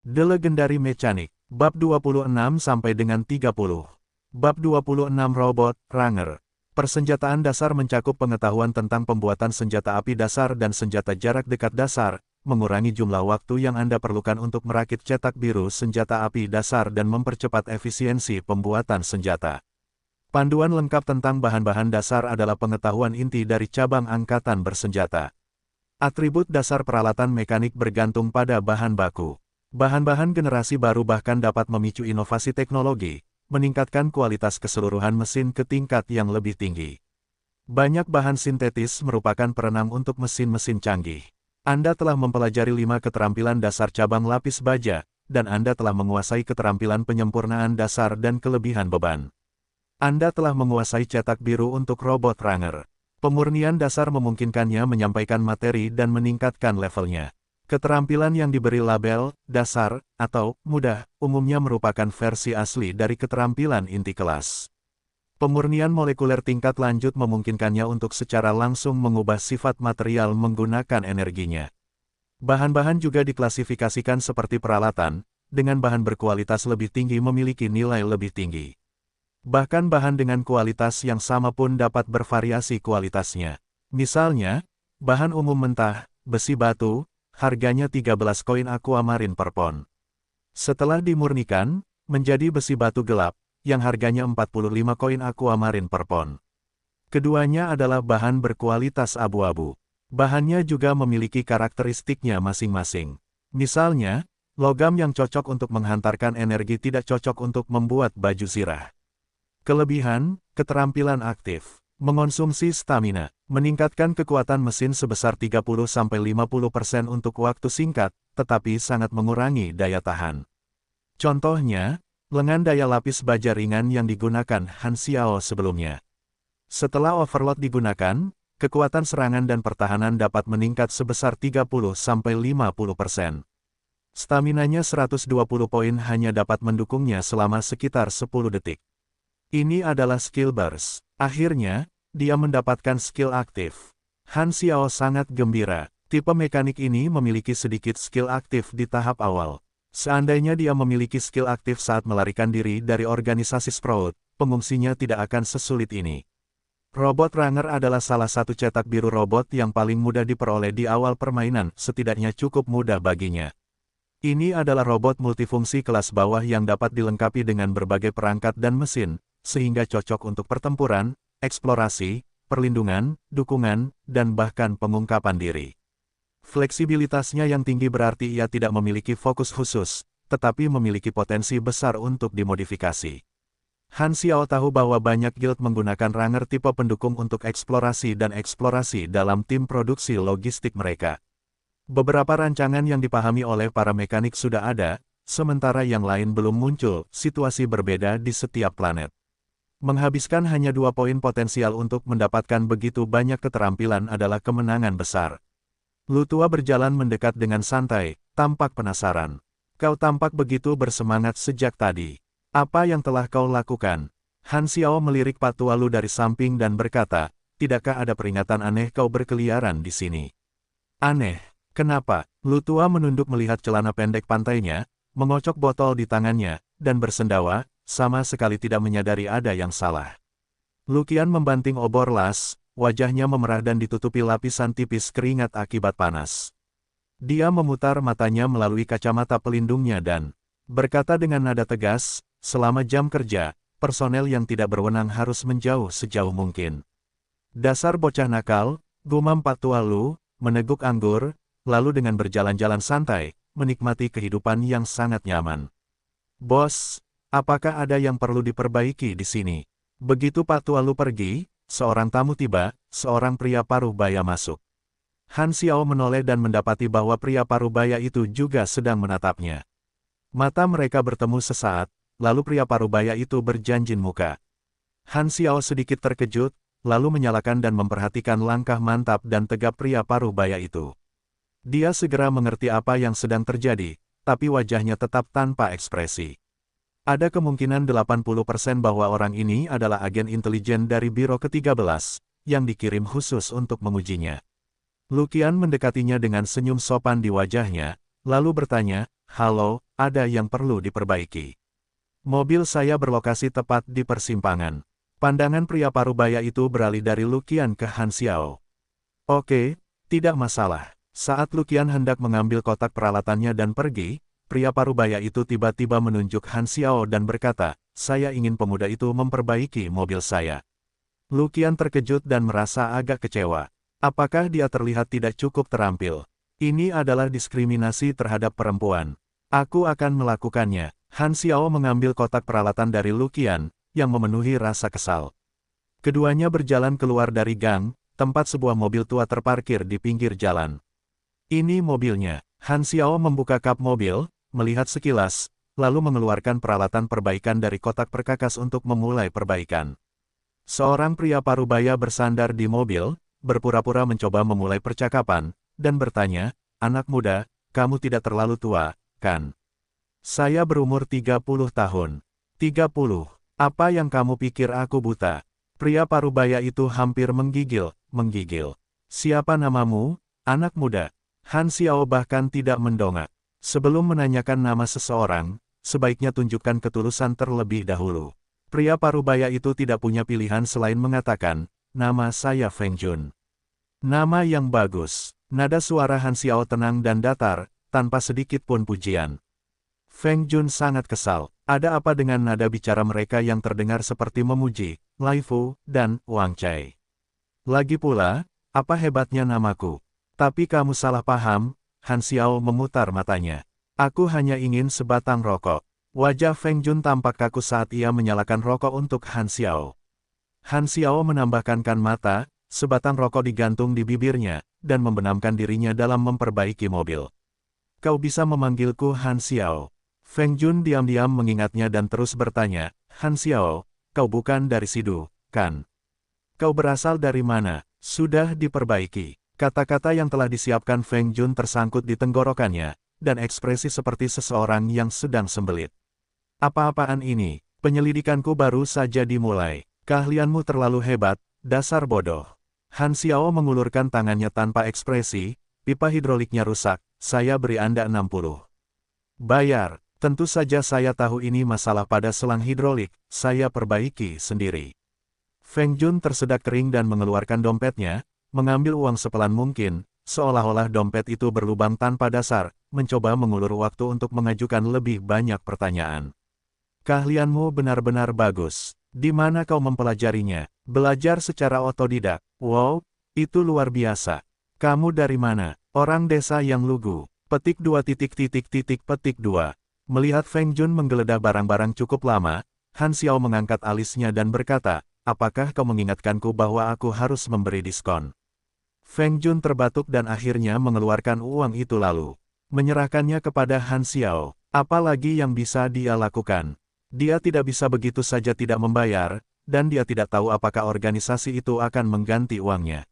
The Legendary Mechanic, Bab 26 sampai dengan 30. Bab 26 Robot Ranger. Persenjataan dasar mencakup pengetahuan tentang pembuatan senjata api dasar dan senjata jarak dekat dasar, mengurangi jumlah waktu yang Anda perlukan untuk merakit cetak biru senjata api dasar dan mempercepat efisiensi pembuatan senjata. Panduan lengkap tentang bahan-bahan dasar adalah pengetahuan inti dari cabang angkatan bersenjata. Atribut dasar peralatan mekanik bergantung pada bahan baku. Bahan-bahan generasi baru bahkan dapat memicu inovasi teknologi, meningkatkan kualitas keseluruhan mesin ke tingkat yang lebih tinggi. Banyak bahan sintetis merupakan perenang untuk mesin-mesin canggih. Anda telah mempelajari 5 keterampilan dasar cabang lapis baja, dan Anda telah menguasai keterampilan penyempurnaan dasar dan kelebihan beban. Anda telah menguasai cetak biru untuk robot Ranger. Pemurnian dasar memungkinkannya menyampaikan materi dan meningkatkan levelnya. Keterampilan yang diberi label dasar atau mudah umumnya merupakan versi asli dari keterampilan inti kelas. Pemurnian molekuler tingkat lanjut memungkinkannya untuk secara langsung mengubah sifat material menggunakan energinya. Bahan-bahan juga diklasifikasikan seperti peralatan, dengan bahan berkualitas lebih tinggi memiliki nilai lebih tinggi. Bahkan bahan dengan kualitas yang sama pun dapat bervariasi kualitasnya. Misalnya, bahan umum mentah, besi batu, harganya 13 koin aquamarine per pon. Setelah dimurnikan, menjadi besi batu gelap, yang harganya 45 koin aquamarine per pon. Keduanya adalah bahan berkualitas abu-abu. Bahannya juga memiliki karakteristiknya masing-masing. Misalnya, logam yang cocok untuk menghantarkan energi tidak cocok untuk membuat baju zirah. Kelebihan, keterampilan aktif. Mengonsumsi stamina, meningkatkan kekuatan mesin sebesar 30-50% untuk waktu singkat, tetapi sangat mengurangi daya tahan. Contohnya, lengan daya lapis baja ringan yang digunakan Han Xiao sebelumnya. Setelah overload digunakan, kekuatan serangan dan pertahanan dapat meningkat sebesar 30-50%. Staminanya 120 poin hanya dapat mendukungnya selama sekitar 10 detik. Ini adalah skill burst. Akhirnya, dia mendapatkan skill aktif. Han Xiao sangat gembira. Tipe mekanik ini memiliki sedikit skill aktif di tahap awal. Seandainya dia memiliki skill aktif saat melarikan diri dari organisasi Sprout, pengungsinya tidak akan sesulit ini. Robot Ranger adalah salah satu cetak biru robot yang paling mudah diperoleh di awal permainan, setidaknya cukup mudah baginya. Ini adalah robot multifungsi kelas bawah yang dapat dilengkapi dengan berbagai perangkat dan mesin, sehingga cocok untuk pertempuran, eksplorasi, perlindungan, dukungan, dan bahkan pengungkapan diri. Fleksibilitasnya yang tinggi berarti ia tidak memiliki fokus khusus, tetapi memiliki potensi besar untuk dimodifikasi. Han Xiao tahu bahwa banyak guild menggunakan Ranger tipe pendukung untuk eksplorasi dan eksplorasi dalam tim produksi logistik mereka. Beberapa rancangan yang dipahami oleh para mekanik sudah ada, sementara yang lain belum muncul. Situasi berbeda di setiap planet. Menghabiskan hanya 2 poin potensial untuk mendapatkan begitu banyak keterampilan adalah kemenangan besar. Lu tua berjalan mendekat dengan santai, tampak penasaran. Kau tampak begitu bersemangat sejak tadi. Apa yang telah kau lakukan? Han Xiao melirik Pak Tua Lu dari samping dan berkata, tidakkah ada peringatan aneh kau berkeliaran di sini? Aneh, kenapa? Lu tua menunduk melihat celana pendek pantainya, mengocok botol di tangannya, dan bersendawa, sama sekali tidak menyadari ada yang salah. Lukian membanting obor las, wajahnya memerah dan ditutupi lapisan tipis keringat akibat panas. Dia memutar matanya melalui kacamata pelindungnya dan berkata dengan nada tegas, selama jam kerja, personel yang tidak berwenang harus menjauh sejauh mungkin. Dasar bocah nakal, gumam Pak Tua Lu, meneguk anggur, lalu dengan berjalan-jalan santai, menikmati kehidupan yang sangat nyaman. Bos, apakah ada yang perlu diperbaiki di sini? Begitu Pak Tua Lu pergi, seorang tamu tiba, seorang pria paruh baya masuk. Han Xiao menoleh dan mendapati bahwa pria paruh baya itu juga sedang menatapnya. Mata mereka bertemu sesaat, lalu pria paruh baya itu berjanjin muka. Han Xiao sedikit terkejut, lalu menyalakan dan memperhatikan langkah mantap dan tegap pria paruh baya itu. Dia segera mengerti apa yang sedang terjadi, tapi wajahnya tetap tanpa ekspresi. Ada kemungkinan 80% bahwa orang ini adalah agen intelijen dari Biro ke-13, yang dikirim khusus untuk mengujinya. Lukian mendekatinya dengan senyum sopan di wajahnya, lalu bertanya, "Halo, ada yang perlu diperbaiki. Mobil saya berlokasi tepat di persimpangan. Pandangan pria parubaya itu beralih dari Luqian ke Han Xiao. Oke, tidak masalah. Saat Luqian hendak mengambil kotak peralatannya dan pergi, pria parubaya itu tiba-tiba menunjuk Han Xiao dan berkata, saya ingin pemuda itu memperbaiki mobil saya. Luqian terkejut dan merasa agak kecewa. Apakah dia terlihat tidak cukup terampil? Ini adalah diskriminasi terhadap perempuan. Aku akan melakukannya. Han Xiao mengambil kotak peralatan dari Luqian, yang memenuhi rasa kesal. Keduanya berjalan keluar dari gang, tempat sebuah mobil tua terparkir di pinggir jalan. Ini mobilnya. Han Xiao membuka kap mobil, melihat sekilas, lalu mengeluarkan peralatan perbaikan dari kotak perkakas untuk memulai perbaikan. Seorang pria parubaya bersandar di mobil, berpura-pura mencoba memulai percakapan, dan bertanya, anak muda, kamu tidak terlalu tua, kan? Saya berumur 30 tahun. 30. Apa yang kamu pikir aku buta? Pria parubaya itu hampir menggigil. Siapa namamu, anak muda? Han Xiao bahkan tidak mendongak. Sebelum menanyakan nama seseorang, sebaiknya tunjukkan ketulusan terlebih dahulu. Pria parubaya itu tidak punya pilihan selain mengatakan, nama saya Feng Jun. Nama yang bagus. Nada suara Han Xiao tenang dan datar, tanpa sedikit pun pujian. Feng Jun sangat kesal. Ada apa dengan nada bicara mereka yang terdengar seperti memuji, Lai Fu, dan Wang Cai? Lagi pula, apa hebatnya namaku? Tapi kamu salah paham, Han Xiao memutar matanya. Aku hanya ingin sebatang rokok. Wajah Feng Jun tampak kaku saat ia menyalakan rokok untuk Han Xiao. Han Xiao menambahkan mata, sebatang rokok digantung di bibirnya, dan membenamkan dirinya dalam memperbaiki mobil. Kau bisa memanggilku Han Xiao. Feng Jun diam-diam mengingatnya dan terus bertanya, Han Xiao, kau bukan dari Sidu, kan? Kau berasal dari mana? Sudah diperbaiki. Kata-kata yang telah disiapkan Feng Jun tersangkut di tenggorokannya, dan ekspresi seperti seseorang yang sedang sembelit. Apa-apaan ini? Penyelidikanku baru saja dimulai. Keahlianmu terlalu hebat, dasar bodoh. Han Xiao mengulurkan tangannya tanpa ekspresi, pipa hidroliknya rusak, saya beri Anda 60. Bayar. Tentu saja saya tahu ini masalah pada selang hidrolik, saya perbaiki sendiri. Feng Jun tersedak kering dan mengeluarkan dompetnya, mengambil uang sepelan mungkin, seolah-olah dompet itu berlubang tanpa dasar, mencoba mengulur waktu untuk mengajukan lebih banyak pertanyaan. Keahlianmu benar-benar bagus. Di mana kau mempelajarinya? Belajar secara otodidak. Wow, itu luar biasa. Kamu dari mana? Orang desa yang lugu. Petik 2 petik 2. Melihat Feng Jun menggeledah barang-barang cukup lama, Han Xiao mengangkat alisnya dan berkata, apakah kau mengingatkanku bahwa aku harus memberi diskon? Feng Jun terbatuk dan akhirnya mengeluarkan uang itu lalu menyerahkannya kepada Han Xiao. Apa lagi yang bisa dia lakukan? Dia tidak bisa begitu saja tidak membayar, dan dia tidak tahu apakah organisasi itu akan mengganti uangnya.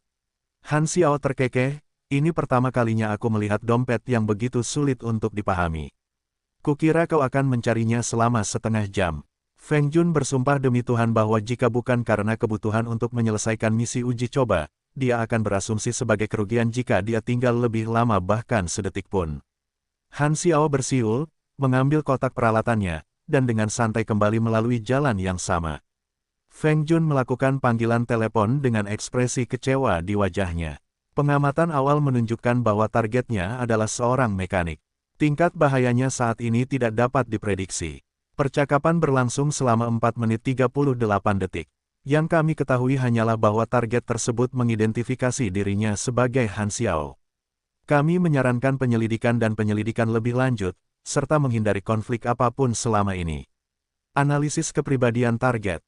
Han Xiao terkekeh, ini pertama kalinya aku melihat dompet yang begitu sulit untuk dipahami. Kukira kau akan mencarinya selama setengah jam. Feng Jun bersumpah demi Tuhan bahwa jika bukan karena kebutuhan untuk menyelesaikan misi uji coba, dia akan berasumsi sebagai kerugian jika dia tinggal lebih lama bahkan sedetik pun. Han Xiao bersiul, mengambil kotak peralatannya, dan dengan santai kembali melalui jalan yang sama. Feng Jun melakukan panggilan telepon dengan ekspresi kecewa di wajahnya. Pengamatan awal menunjukkan bahwa targetnya adalah seorang mekanik. Tingkat bahayanya saat ini tidak dapat diprediksi. Percakapan berlangsung selama 4 menit 38 detik. Yang kami ketahui hanyalah bahwa target tersebut mengidentifikasi dirinya sebagai Han Xiao. Kami menyarankan penyelidikan dan penyelidikan lebih lanjut, serta menghindari konflik apapun selama ini. Analisis kepribadian target,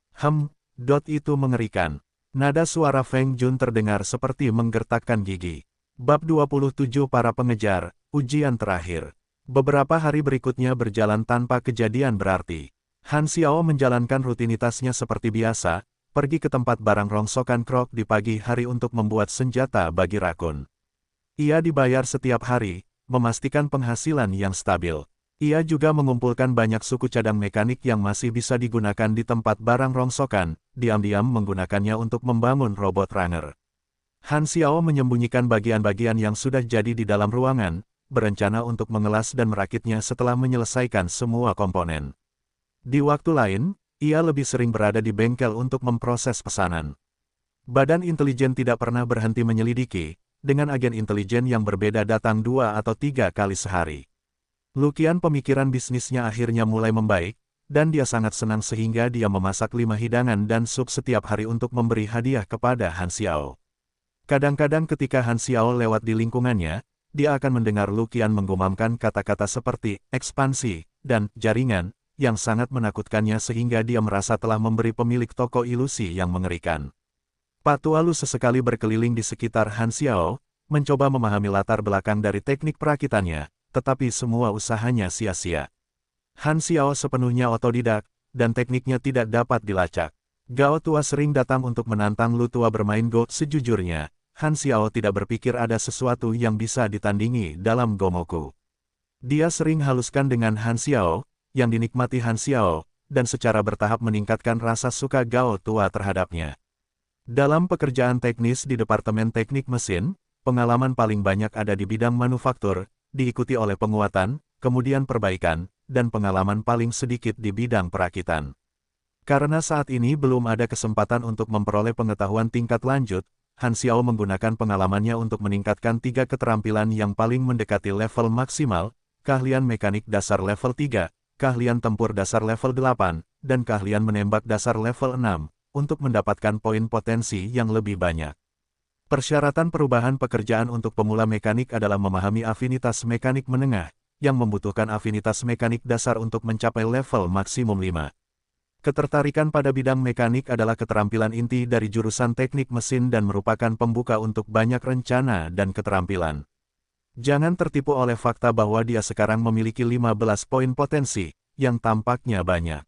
itu mengerikan. Nada suara Feng Jun terdengar seperti menggertakkan gigi. Bab 27 Para Pengejar, Ujian Terakhir. Beberapa hari berikutnya berjalan tanpa kejadian berarti. Han Xiao menjalankan rutinitasnya seperti biasa, pergi ke tempat barang rongsokan Krok di pagi hari untuk membuat senjata bagi rakun. Ia dibayar setiap hari, memastikan penghasilan yang stabil. Ia juga mengumpulkan banyak suku cadang mekanik yang masih bisa digunakan di tempat barang rongsokan, diam-diam menggunakannya untuk membangun robot runner. Han Xiao menyembunyikan bagian-bagian yang sudah jadi di dalam ruangan, berencana untuk mengelas dan merakitnya setelah menyelesaikan semua komponen. Di waktu lain, ia lebih sering berada di bengkel untuk memproses pesanan. Badan intelijen tidak pernah berhenti menyelidiki, dengan agen intelijen yang berbeda datang 2 atau 3 kali sehari. Lukian pemikiran bisnisnya akhirnya mulai membaik, dan dia sangat senang sehingga dia memasak 5 hidangan dan sup setiap hari untuk memberi hadiah kepada Han Xiao. Kadang-kadang ketika Han Xiao lewat di lingkungannya, dia akan mendengar Lukian menggumamkan kata-kata seperti ekspansi dan jaringan, yang sangat menakutkannya sehingga dia merasa telah memberi pemilik toko ilusi yang mengerikan. Pak Tualu sesekali berkeliling di sekitar Han Xiao, mencoba memahami latar belakang dari teknik perakitannya, tetapi semua usahanya sia-sia. Han Xiao sepenuhnya otodidak, dan tekniknya tidak dapat dilacak. Gao Tua sering datang untuk menantang Lu Tua bermain Go. Sejujurnya, Han Xiao tidak berpikir ada sesuatu yang bisa ditandingi dalam Gomoku. Dia sering haluskan dengan Han Xiao, yang dinikmati Han Xiao, dan secara bertahap meningkatkan rasa suka Gao Tua terhadapnya. Dalam pekerjaan teknis di Departemen Teknik Mesin, pengalaman paling banyak ada di bidang manufaktur, diikuti oleh penguatan, kemudian perbaikan, dan pengalaman paling sedikit di bidang perakitan. Karena saat ini belum ada kesempatan untuk memperoleh pengetahuan tingkat lanjut, Han Xiao menggunakan pengalamannya untuk meningkatkan 3 keterampilan yang paling mendekati level maksimal, keahlian mekanik dasar level 3, keahlian tempur dasar level 8, dan keahlian menembak dasar level 6, untuk mendapatkan poin potensi yang lebih banyak. Persyaratan perubahan pekerjaan untuk pemula mekanik adalah memahami afinitas mekanik menengah, yang membutuhkan afinitas mekanik dasar untuk mencapai level maksimum 5. Ketertarikan pada bidang mekanik adalah keterampilan inti dari jurusan teknik mesin dan merupakan pembuka untuk banyak rencana dan keterampilan. Jangan tertipu oleh fakta bahwa dia sekarang memiliki 15 poin potensi, yang tampaknya banyak.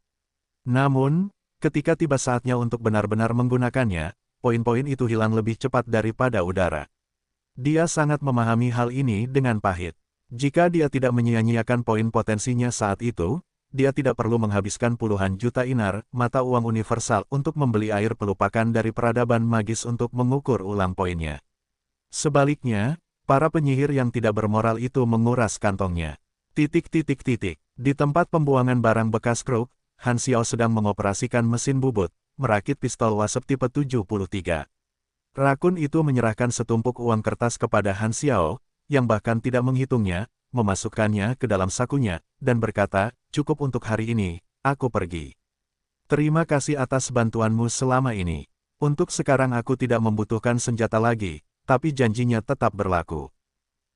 Namun, ketika tiba saatnya untuk benar-benar menggunakannya, poin-poin itu hilang lebih cepat daripada udara. Dia sangat memahami hal ini dengan pahit. Jika dia tidak menyia-nyiakan poin potensinya saat itu, dia tidak perlu menghabiskan puluhan juta inar, mata uang universal untuk membeli air pelupakan dari peradaban magis untuk mengukur ulang poinnya. Sebaliknya, para penyihir yang tidak bermoral itu menguras kantongnya. Di tempat pembuangan barang bekas Kruk, Han Xiao sedang mengoperasikan mesin bubut, merakit pistol wasp tipe 73. Rakun itu menyerahkan setumpuk uang kertas kepada Han Xiao, yang bahkan tidak menghitungnya, memasukkannya ke dalam sakunya, dan berkata, "Cukup untuk hari ini, aku pergi. Terima kasih atas bantuanmu selama ini. Untuk sekarang aku tidak membutuhkan senjata lagi, tapi janjinya tetap berlaku.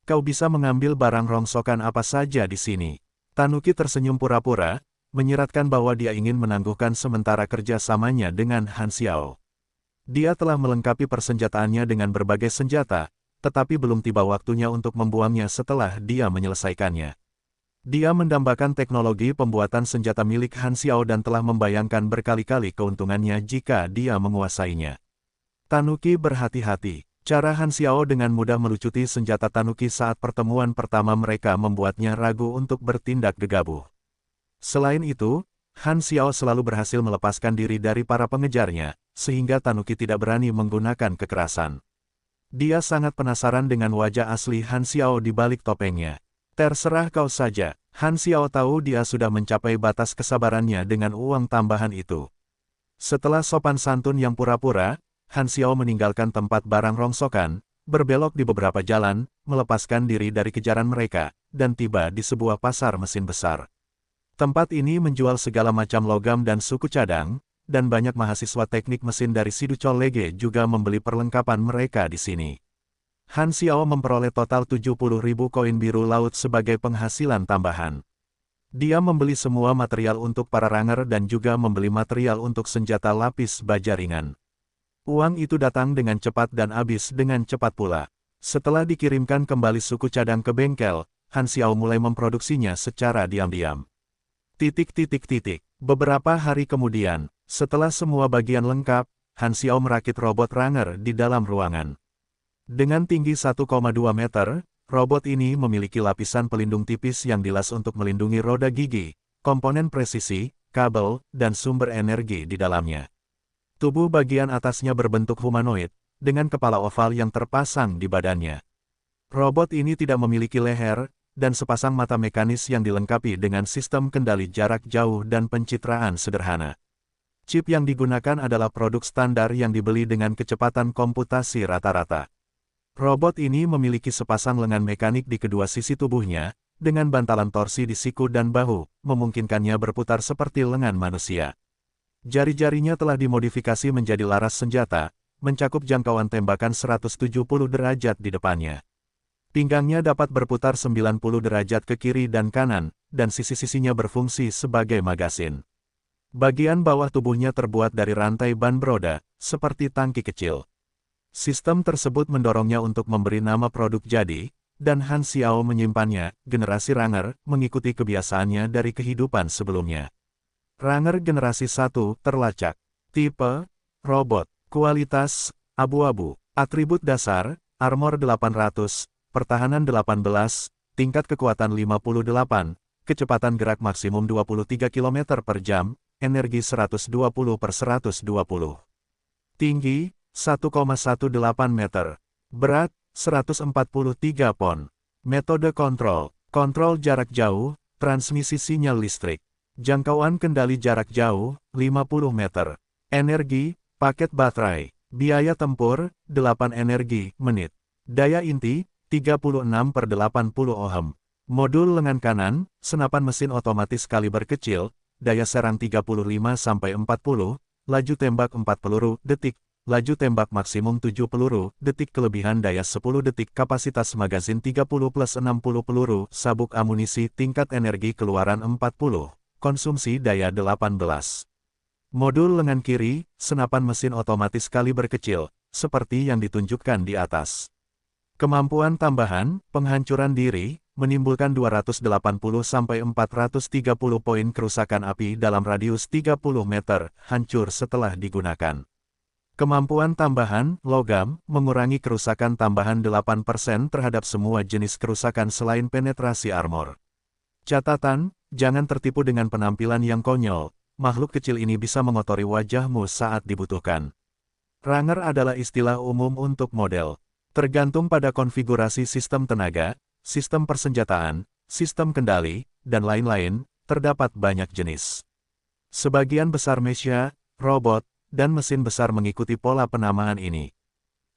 Kau bisa mengambil barang rongsokan apa saja di sini." Tanuki tersenyum pura-pura, menyiratkan bahwa dia ingin menangguhkan sementara kerjasamanya dengan Han Xiao. Dia telah melengkapi persenjataannya dengan berbagai senjata, tetapi belum tiba waktunya untuk membuangnya setelah dia menyelesaikannya. Dia mendambakan teknologi pembuatan senjata milik Han Xiao dan telah membayangkan berkali-kali keuntungannya jika dia menguasainya. Tanuki berhati-hati. Cara Han Xiao dengan mudah melucuti senjata Tanuki saat pertemuan pertama mereka membuatnya ragu untuk bertindak gegabah. Selain itu, Han Xiao selalu berhasil melepaskan diri dari para pengejarnya, sehingga Tanuki tidak berani menggunakan kekerasan. Dia sangat penasaran dengan wajah asli Han Xiao di balik topengnya. Terserah kau saja, Han Xiao tahu dia sudah mencapai batas kesabarannya dengan uang tambahan itu. Setelah sopan santun yang pura-pura, Han Xiao meninggalkan tempat barang rongsokan, berbelok di beberapa jalan, melepaskan diri dari kejaran mereka, dan tiba di sebuah pasar mesin besar. Tempat ini menjual segala macam logam dan suku cadang, dan banyak mahasiswa teknik mesin dari Siduchol Lege juga membeli perlengkapan mereka di sini. Han Xiao memperoleh total 70.000 koin biru laut sebagai penghasilan tambahan. Dia membeli semua material untuk para ranger dan juga membeli material untuk senjata lapis baja ringan. Uang itu datang dengan cepat dan habis dengan cepat pula. Setelah dikirimkan kembali suku cadang ke bengkel, Han Xiao mulai memproduksinya secara diam-diam. Beberapa hari kemudian, setelah semua bagian lengkap, Han Xiao merakit robot ranger di dalam ruangan. Dengan tinggi 1,2 meter, robot ini memiliki lapisan pelindung tipis yang dilas untuk melindungi roda gigi, komponen presisi, kabel, dan sumber energi di dalamnya. Tubuh bagian atasnya berbentuk humanoid, dengan kepala oval yang terpasang di badannya. Robot ini tidak memiliki leher, dan sepasang mata mekanis yang dilengkapi dengan sistem kendali jarak jauh dan pencitraan sederhana. Chip yang digunakan adalah produk standar yang dibeli dengan kecepatan komputasi rata-rata. Robot ini memiliki sepasang lengan mekanik di kedua sisi tubuhnya, dengan bantalan torsi di siku dan bahu, memungkinkannya berputar seperti lengan manusia. Jari-jarinya telah dimodifikasi menjadi laras senjata, mencakup jangkauan tembakan 170 derajat di depannya. Pinggangnya dapat berputar 90 derajat ke kiri dan kanan, dan sisi-sisinya berfungsi sebagai magasin. Bagian bawah tubuhnya terbuat dari rantai ban beroda, seperti tangki kecil. Sistem tersebut mendorongnya untuk memberi nama produk jadi, dan Han Xiao menyimpannya, generasi Ranger, mengikuti kebiasaannya dari kehidupan sebelumnya. Ranger generasi 1 terlacak. Tipe, robot. Kualitas, abu-abu. Atribut dasar, armor 800, pertahanan 18, tingkat kekuatan 58, kecepatan gerak maksimum 23 km per jam, energi 120/120. Tinggi, 1,18 meter. Berat, 143 pon. Metode kontrol, kontrol jarak jauh, transmisi sinyal listrik. Jangkauan kendali jarak jauh, 50 meter. Energi, paket baterai. Biaya tempur, 8 energi, menit. Daya inti, 36/80 ohm. Modul lengan kanan, senapan mesin otomatis kaliber kecil, daya serang 35-40, laju tembak 4 peluru, detik, laju tembak maksimum 7 peluru, detik kelebihan daya 10 detik kapasitas magazin 30+60 peluru, sabuk amunisi tingkat energi keluaran 40. Konsumsi daya 18. Modul lengan kiri, senapan mesin otomatis kaliber kecil, seperti yang ditunjukkan di atas. Kemampuan tambahan, penghancuran diri, menimbulkan 280-430 poin kerusakan api dalam radius 30 meter, hancur setelah digunakan. Kemampuan tambahan, logam, mengurangi kerusakan tambahan 8% terhadap semua jenis kerusakan selain penetrasi armor. Catatan, jangan tertipu dengan penampilan yang konyol, makhluk kecil ini bisa mengotori wajahmu saat dibutuhkan. Ranger adalah istilah umum untuk model. Tergantung pada konfigurasi sistem tenaga, sistem persenjataan, sistem kendali, dan lain-lain, terdapat banyak jenis. Sebagian besar mecha, robot, dan mesin besar mengikuti pola penamaan ini.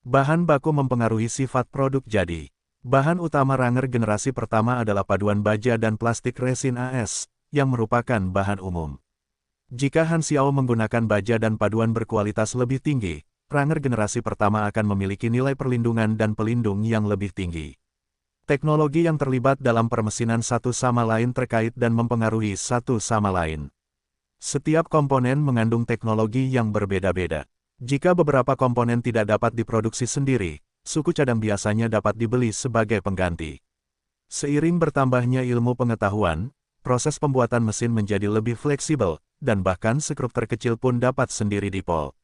Bahan baku mempengaruhi sifat produk jadi. Bahan utama Ranger generasi pertama adalah paduan baja dan plastik resin AS, yang merupakan bahan umum. Jika Han Xiao menggunakan baja dan paduan berkualitas lebih tinggi, Ranger generasi pertama akan memiliki nilai perlindungan dan pelindung yang lebih tinggi. Teknologi yang terlibat dalam permesinan satu sama lain terkait dan mempengaruhi satu sama lain. Setiap komponen mengandung teknologi yang berbeda-beda. Jika beberapa komponen tidak dapat diproduksi sendiri, suku cadang biasanya dapat dibeli sebagai pengganti. Seiring bertambahnya ilmu pengetahuan, proses pembuatan mesin menjadi lebih fleksibel, dan bahkan skrup terkecil pun dapat sendiri dipol.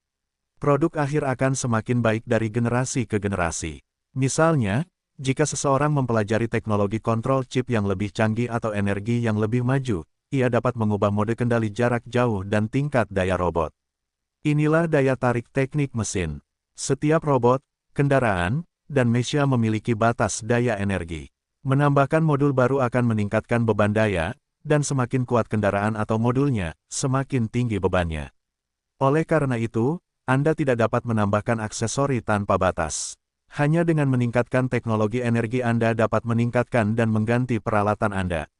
Produk akhir akan semakin baik dari generasi ke generasi. Misalnya, jika seseorang mempelajari teknologi kontrol chip yang lebih canggih atau energi yang lebih maju, ia dapat mengubah mode kendali jarak jauh dan tingkat daya robot. Inilah daya tarik teknik mesin. Setiap robot, kendaraan, dan mecha memiliki batas daya energi. Menambahkan modul baru akan meningkatkan beban daya, dan semakin kuat kendaraan atau modulnya, semakin tinggi bebannya. Oleh karena itu, Anda tidak dapat menambahkan aksesori tanpa batas. Hanya dengan meningkatkan teknologi energi Anda dapat meningkatkan dan mengganti peralatan Anda.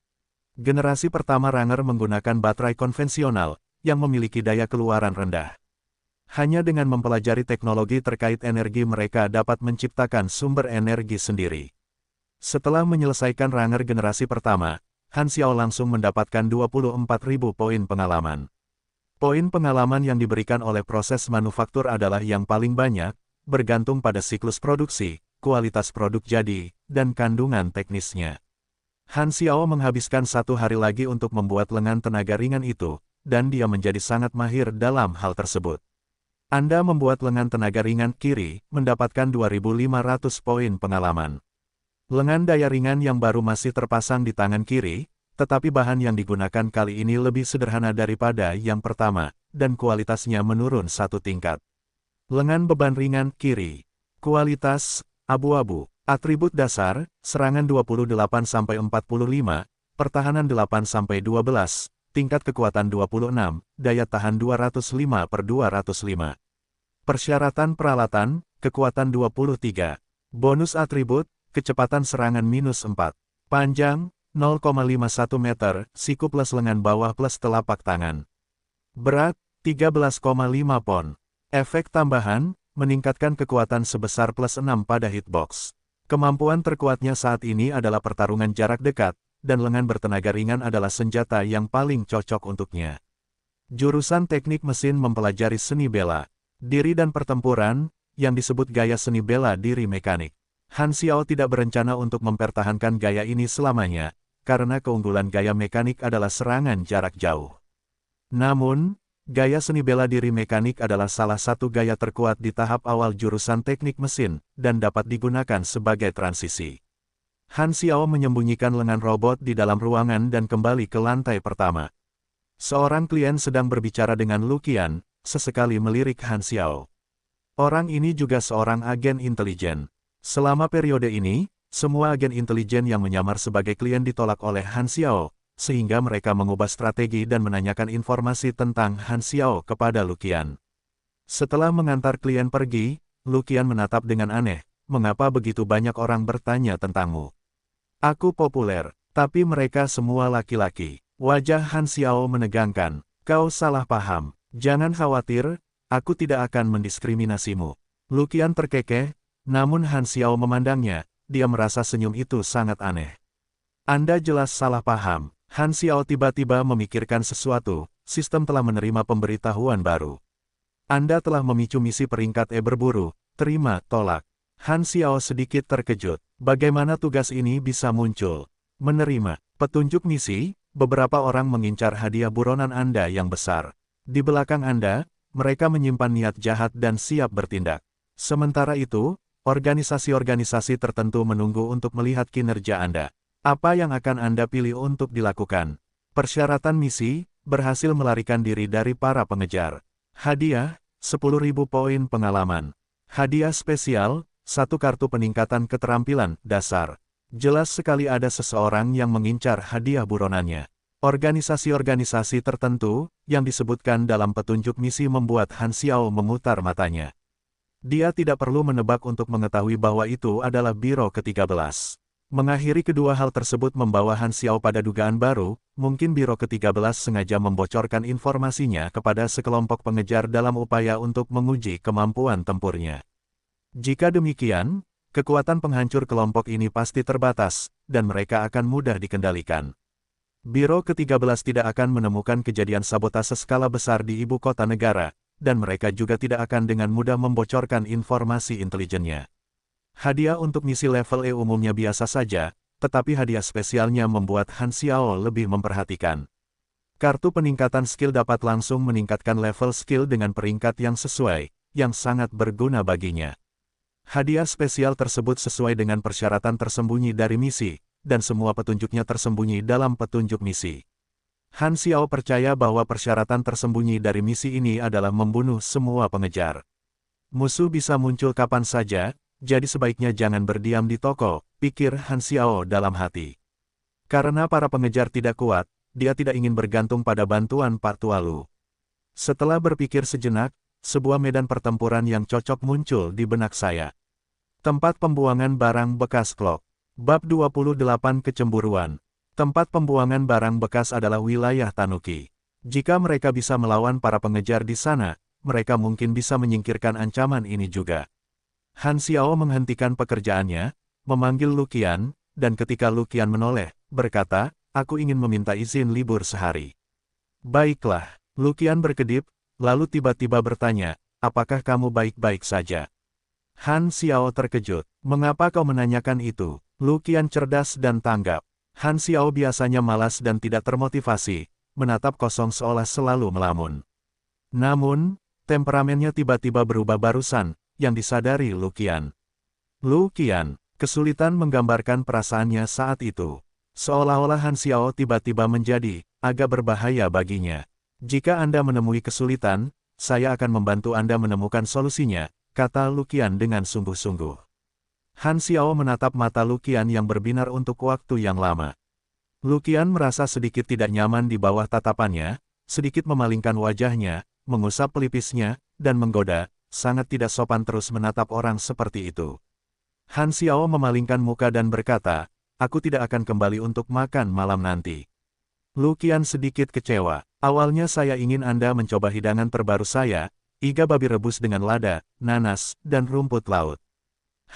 Generasi pertama Ranger menggunakan baterai konvensional, yang memiliki daya keluaran rendah. Hanya dengan mempelajari teknologi terkait energi mereka dapat menciptakan sumber energi sendiri. Setelah menyelesaikan Ranger generasi pertama, Han Xiao langsung mendapatkan 24.000 poin pengalaman. Poin pengalaman yang diberikan oleh proses manufaktur adalah yang paling banyak, bergantung pada siklus produksi, kualitas produk jadi, dan kandungan teknisnya. Han Xiao menghabiskan 1 hari lagi untuk membuat lengan tenaga ringan itu, dan dia menjadi sangat mahir dalam hal tersebut. Anda membuat lengan tenaga ringan kiri, mendapatkan 2.500 poin pengalaman. Lengan daya ringan yang baru masih terpasang di tangan kiri, tetapi bahan yang digunakan kali ini lebih sederhana daripada yang pertama, dan kualitasnya menurun 1 tingkat. Lengan beban ringan kiri. Kualitas, abu-abu. Atribut dasar, serangan 28-45, pertahanan 8-12, tingkat kekuatan 26, daya tahan 205/205. Persyaratan peralatan, kekuatan 23. Bonus atribut, kecepatan serangan -4. Panjang, 0,51 meter, siku plus lengan bawah plus telapak tangan. Berat, 13,5 pon. Efek tambahan, meningkatkan kekuatan sebesar +6 pada hitbox. Kemampuan terkuatnya saat ini adalah pertarungan jarak dekat, dan lengan bertenaga ringan adalah senjata yang paling cocok untuknya. Jurusan teknik mesin mempelajari seni bela diri dan pertempuran, yang disebut gaya seni bela diri mekanik. Han Xiao tidak berencana untuk mempertahankan gaya ini selamanya, karena keunggulan gaya mekanik adalah serangan jarak jauh. Namun, gaya seni bela diri mekanik adalah salah satu gaya terkuat di tahap awal jurusan teknik mesin, dan dapat digunakan sebagai transisi. Han Xiao menyembunyikan lengan robot di dalam ruangan dan kembali ke lantai pertama. Seorang klien sedang berbicara dengan Lu Qian, sesekali melirik Han Xiao. Orang ini juga seorang agen intelijen. Selama periode ini, semua agen intelijen yang menyamar sebagai klien ditolak oleh Han Xiao, sehingga mereka mengubah strategi dan menanyakan informasi tentang Han Xiao kepada Lu Qian. Setelah mengantar klien pergi, Lu Qian menatap dengan aneh, "Mengapa begitu banyak orang bertanya tentangmu? Aku populer, tapi mereka semua laki-laki." Wajah Han Xiao menegangkan. "Kau salah paham. Jangan khawatir, aku tidak akan mendiskriminasimu." Lu Qian terkekeh, namun Han Xiao memandangnya, dia merasa senyum itu sangat aneh. "Anda jelas salah paham." Han Xiao tiba-tiba memikirkan sesuatu, sistem telah menerima pemberitahuan baru. "Anda telah memicu misi peringkat E berburu, terima, tolak." Han Xiao sedikit terkejut. Bagaimana tugas ini bisa muncul? Menerima petunjuk misi, beberapa orang mengincar hadiah buronan Anda yang besar. Di belakang Anda, mereka menyimpan niat jahat dan siap bertindak. Sementara itu, organisasi-organisasi tertentu menunggu untuk melihat kinerja Anda. Apa yang akan Anda pilih untuk dilakukan? Persyaratan misi, berhasil melarikan diri dari para pengejar. Hadiah, 10.000 poin pengalaman. Hadiah spesial, 1 kartu peningkatan keterampilan dasar. Jelas sekali ada seseorang yang mengincar hadiah buronannya. Organisasi-organisasi tertentu, yang disebutkan dalam petunjuk misi membuat Han Xiao memutar matanya. Dia tidak perlu menebak untuk mengetahui bahwa itu adalah Biro ke-13. Mengakhiri kedua hal tersebut membawa Han Xiao pada dugaan baru, mungkin Biro ke-13 sengaja membocorkan informasinya kepada sekelompok pengejar dalam upaya untuk menguji kemampuan tempurnya. Jika demikian, kekuatan penghancur kelompok ini pasti terbatas, dan mereka akan mudah dikendalikan. Biro ke-13 tidak akan menemukan kejadian sabotase skala besar di ibu kota negara, dan mereka juga tidak akan dengan mudah membocorkan informasi intelijennya. Hadiah untuk misi level E umumnya biasa saja, tetapi hadiah spesialnya membuat Han Xiao lebih memperhatikan. Kartu peningkatan skill dapat langsung meningkatkan level skill dengan peringkat yang sesuai, yang sangat berguna baginya. Hadiah spesial tersebut sesuai dengan persyaratan tersembunyi dari misi, dan semua petunjuknya tersembunyi dalam petunjuk misi. Han Xiao percaya bahwa persyaratan tersembunyi dari misi ini adalah membunuh semua pengejar. Musuh bisa muncul kapan saja, jadi sebaiknya jangan berdiam di toko, pikir Han Xiao dalam hati. Karena para pengejar tidak kuat, dia tidak ingin bergantung pada bantuan Pak Tualu. Setelah berpikir sejenak, sebuah medan pertempuran yang cocok muncul di benak saya. Tempat pembuangan barang bekas Clock. Bab 28 Kecemburuan. Tempat pembuangan barang bekas adalah wilayah Tanuki. Jika mereka bisa melawan para pengejar di sana, mereka mungkin bisa menyingkirkan ancaman ini juga. Han Xiao menghentikan pekerjaannya, memanggil Lu Qian, dan ketika Lu Qian menoleh, berkata, "Aku ingin meminta izin libur sehari." "Baiklah." Lu Qian berkedip, lalu tiba-tiba bertanya, "Apakah kamu baik-baik saja?" Han Xiao terkejut. "Mengapa kau menanyakan itu?" Lu Qian cerdas dan tanggap. Han Xiao biasanya malas dan tidak termotivasi, menatap kosong seolah selalu melamun. Namun, temperamennya tiba-tiba berubah barusan, yang disadari Lu Qian. Lu Qian, kesulitan menggambarkan perasaannya saat itu. Seolah-olah Han Xiao tiba-tiba menjadi agak berbahaya baginya. "Jika Anda menemui kesulitan, saya akan membantu Anda menemukan solusinya," kata Lu Qian dengan sungguh-sungguh. Han Xiao menatap mata Luqian yang berbinar untuk waktu yang lama. Luqian merasa sedikit tidak nyaman di bawah tatapannya, sedikit memalingkan wajahnya, mengusap pelipisnya, dan menggoda, sangat tidak sopan terus menatap orang seperti itu. Han Xiao memalingkan muka dan berkata, aku tidak akan kembali untuk makan malam nanti. Luqian sedikit kecewa. Awalnya saya ingin Anda mencoba hidangan terbaru saya, iga babi rebus dengan lada, nanas, dan rumput laut.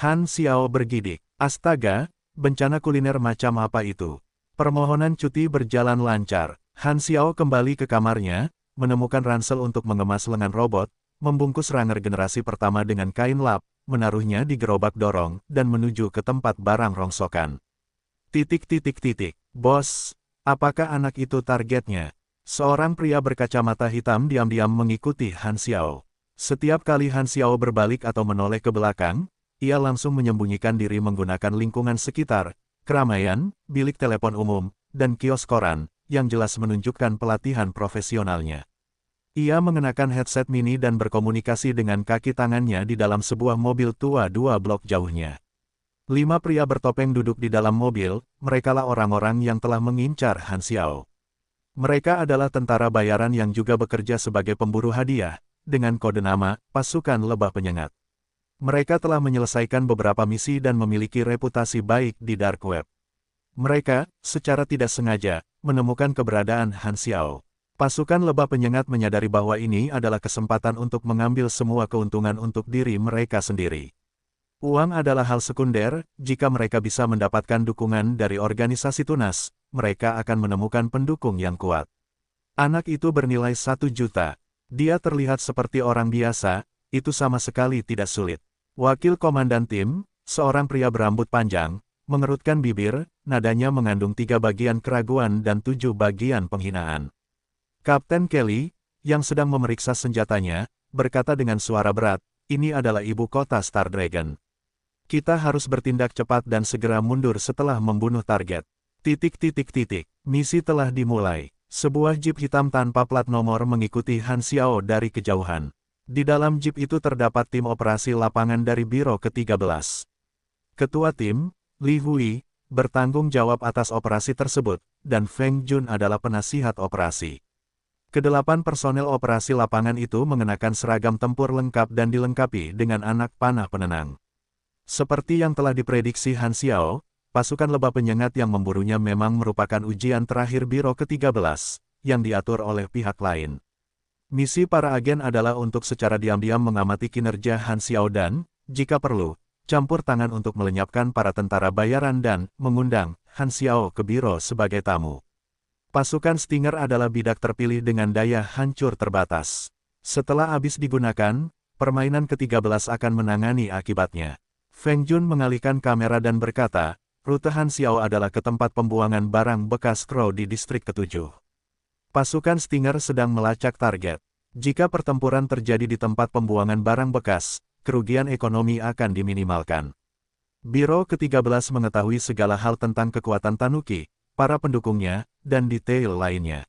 Han Xiao bergidik. Astaga, bencana kuliner macam apa itu? Permohonan cuti berjalan lancar. Han Xiao kembali ke kamarnya, menemukan ransel untuk mengemas lengan robot, membungkus Ranger generasi pertama dengan kain lap, menaruhnya di gerobak dorong, dan menuju ke tempat barang rongsokan. Bos, apakah anak itu targetnya? Seorang pria berkacamata hitam diam-diam mengikuti Han Xiao. Setiap kali Han Xiao berbalik atau menoleh ke belakang, ia langsung menyembunyikan diri menggunakan lingkungan sekitar, keramaian, bilik telepon umum, dan kios koran, yang jelas menunjukkan pelatihan profesionalnya. Ia mengenakan headset mini dan berkomunikasi dengan kaki tangannya di dalam sebuah mobil tua 2 blok jauhnya. 5 pria bertopeng duduk di dalam mobil, merekalah orang-orang yang telah mengincar Han Xiao. Mereka adalah tentara bayaran yang juga bekerja sebagai pemburu hadiah, dengan kode nama, Pasukan Lebah Penyengat. Mereka telah menyelesaikan beberapa misi dan memiliki reputasi baik di Dark Web. Mereka, secara tidak sengaja, menemukan keberadaan Han Xiao. Pasukan Lebah Penyengat menyadari bahwa ini adalah kesempatan untuk mengambil semua keuntungan untuk diri mereka sendiri. Uang adalah hal sekunder, jika mereka bisa mendapatkan dukungan dari organisasi tunas, mereka akan menemukan pendukung yang kuat. Anak itu bernilai 1 juta. Dia terlihat seperti orang biasa, itu sama sekali tidak sulit. Wakil komandan tim, seorang pria berambut panjang, mengerutkan bibir, nadanya mengandung 3 bagian keraguan dan 7 bagian penghinaan. Kapten Kelly, yang sedang memeriksa senjatanya, berkata dengan suara berat, ini adalah ibu kota Star Dragon. Kita harus bertindak cepat dan segera mundur setelah membunuh target. Misi telah dimulai. Sebuah jeep hitam tanpa plat nomor mengikuti Han Xiao dari kejauhan. Di dalam jeep itu terdapat tim operasi lapangan dari Biro ke-13. Ketua tim, Li Hui, bertanggung jawab atas operasi tersebut, dan Feng Jun adalah penasihat operasi. Kedelapan personel operasi lapangan itu mengenakan seragam tempur lengkap dan dilengkapi dengan anak panah penenang. Seperti yang telah diprediksi Han Xiao, pasukan lebah penyengat yang memburunya memang merupakan ujian terakhir Biro ke-13, yang diatur oleh pihak lain. Misi para agen adalah untuk secara diam-diam mengamati kinerja Han Xiao dan, jika perlu, campur tangan untuk melenyapkan para tentara bayaran dan mengundang Han Xiao ke biro sebagai tamu. Pasukan Stinger adalah bidak terpilih dengan daya hancur terbatas. Setelah habis digunakan, permainan ke-13 akan menangani akibatnya. Feng Jun mengalihkan kamera dan berkata, rute Han Xiao adalah ke tempat pembuangan barang bekas Crow di distrik ke-7. Pasukan Stinger sedang melacak target. Jika pertempuran terjadi di tempat pembuangan barang bekas, kerugian ekonomi akan diminimalkan. Biro ke-13 mengetahui segala hal tentang kekuatan Tanuki, para pendukungnya, dan detail lainnya.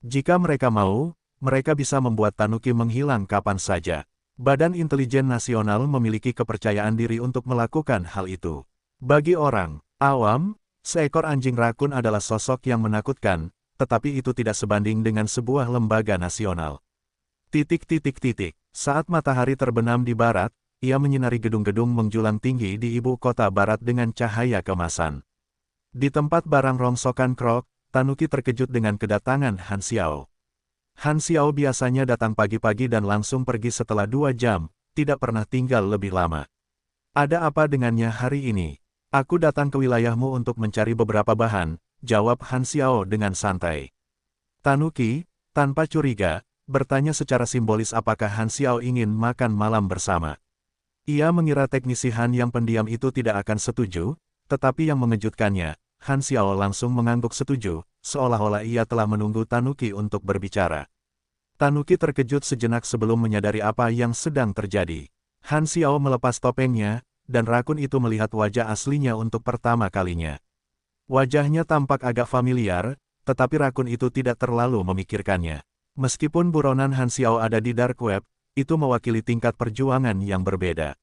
Jika mereka mau, mereka bisa membuat Tanuki menghilang kapan saja. Badan Intelijen Nasional memiliki kepercayaan diri untuk melakukan hal itu. Bagi orang awam, seekor anjing rakun adalah sosok yang menakutkan, tetapi itu tidak sebanding dengan sebuah lembaga nasional. Saat matahari terbenam di barat, ia menyinari gedung-gedung menjulang tinggi di ibu kota barat dengan cahaya kemasan. Di tempat barang rongsokan Krok, Tanuki terkejut dengan kedatangan Han Xiao. Han Xiao biasanya datang pagi-pagi dan langsung pergi setelah 2 jam, tidak pernah tinggal lebih lama. Ada apa dengannya hari ini? Aku datang ke wilayahmu untuk mencari beberapa bahan, jawab Han Xiao dengan santai. Tanuki, tanpa curiga, bertanya secara simbolis apakah Han Xiao ingin makan malam bersama. Ia mengira teknisi Han yang pendiam itu tidak akan setuju, tetapi yang mengejutkannya, Han Xiao langsung mengangguk setuju, seolah-olah ia telah menunggu Tanuki untuk berbicara. Tanuki terkejut sejenak sebelum menyadari apa yang sedang terjadi. Han Xiao melepas topengnya, dan rakun itu melihat wajah aslinya untuk pertama kalinya. Wajahnya tampak agak familiar, tetapi rakun itu tidak terlalu memikirkannya. Meskipun buronan Han Xiao ada di Dark Web, itu mewakili tingkat perjuangan yang berbeda.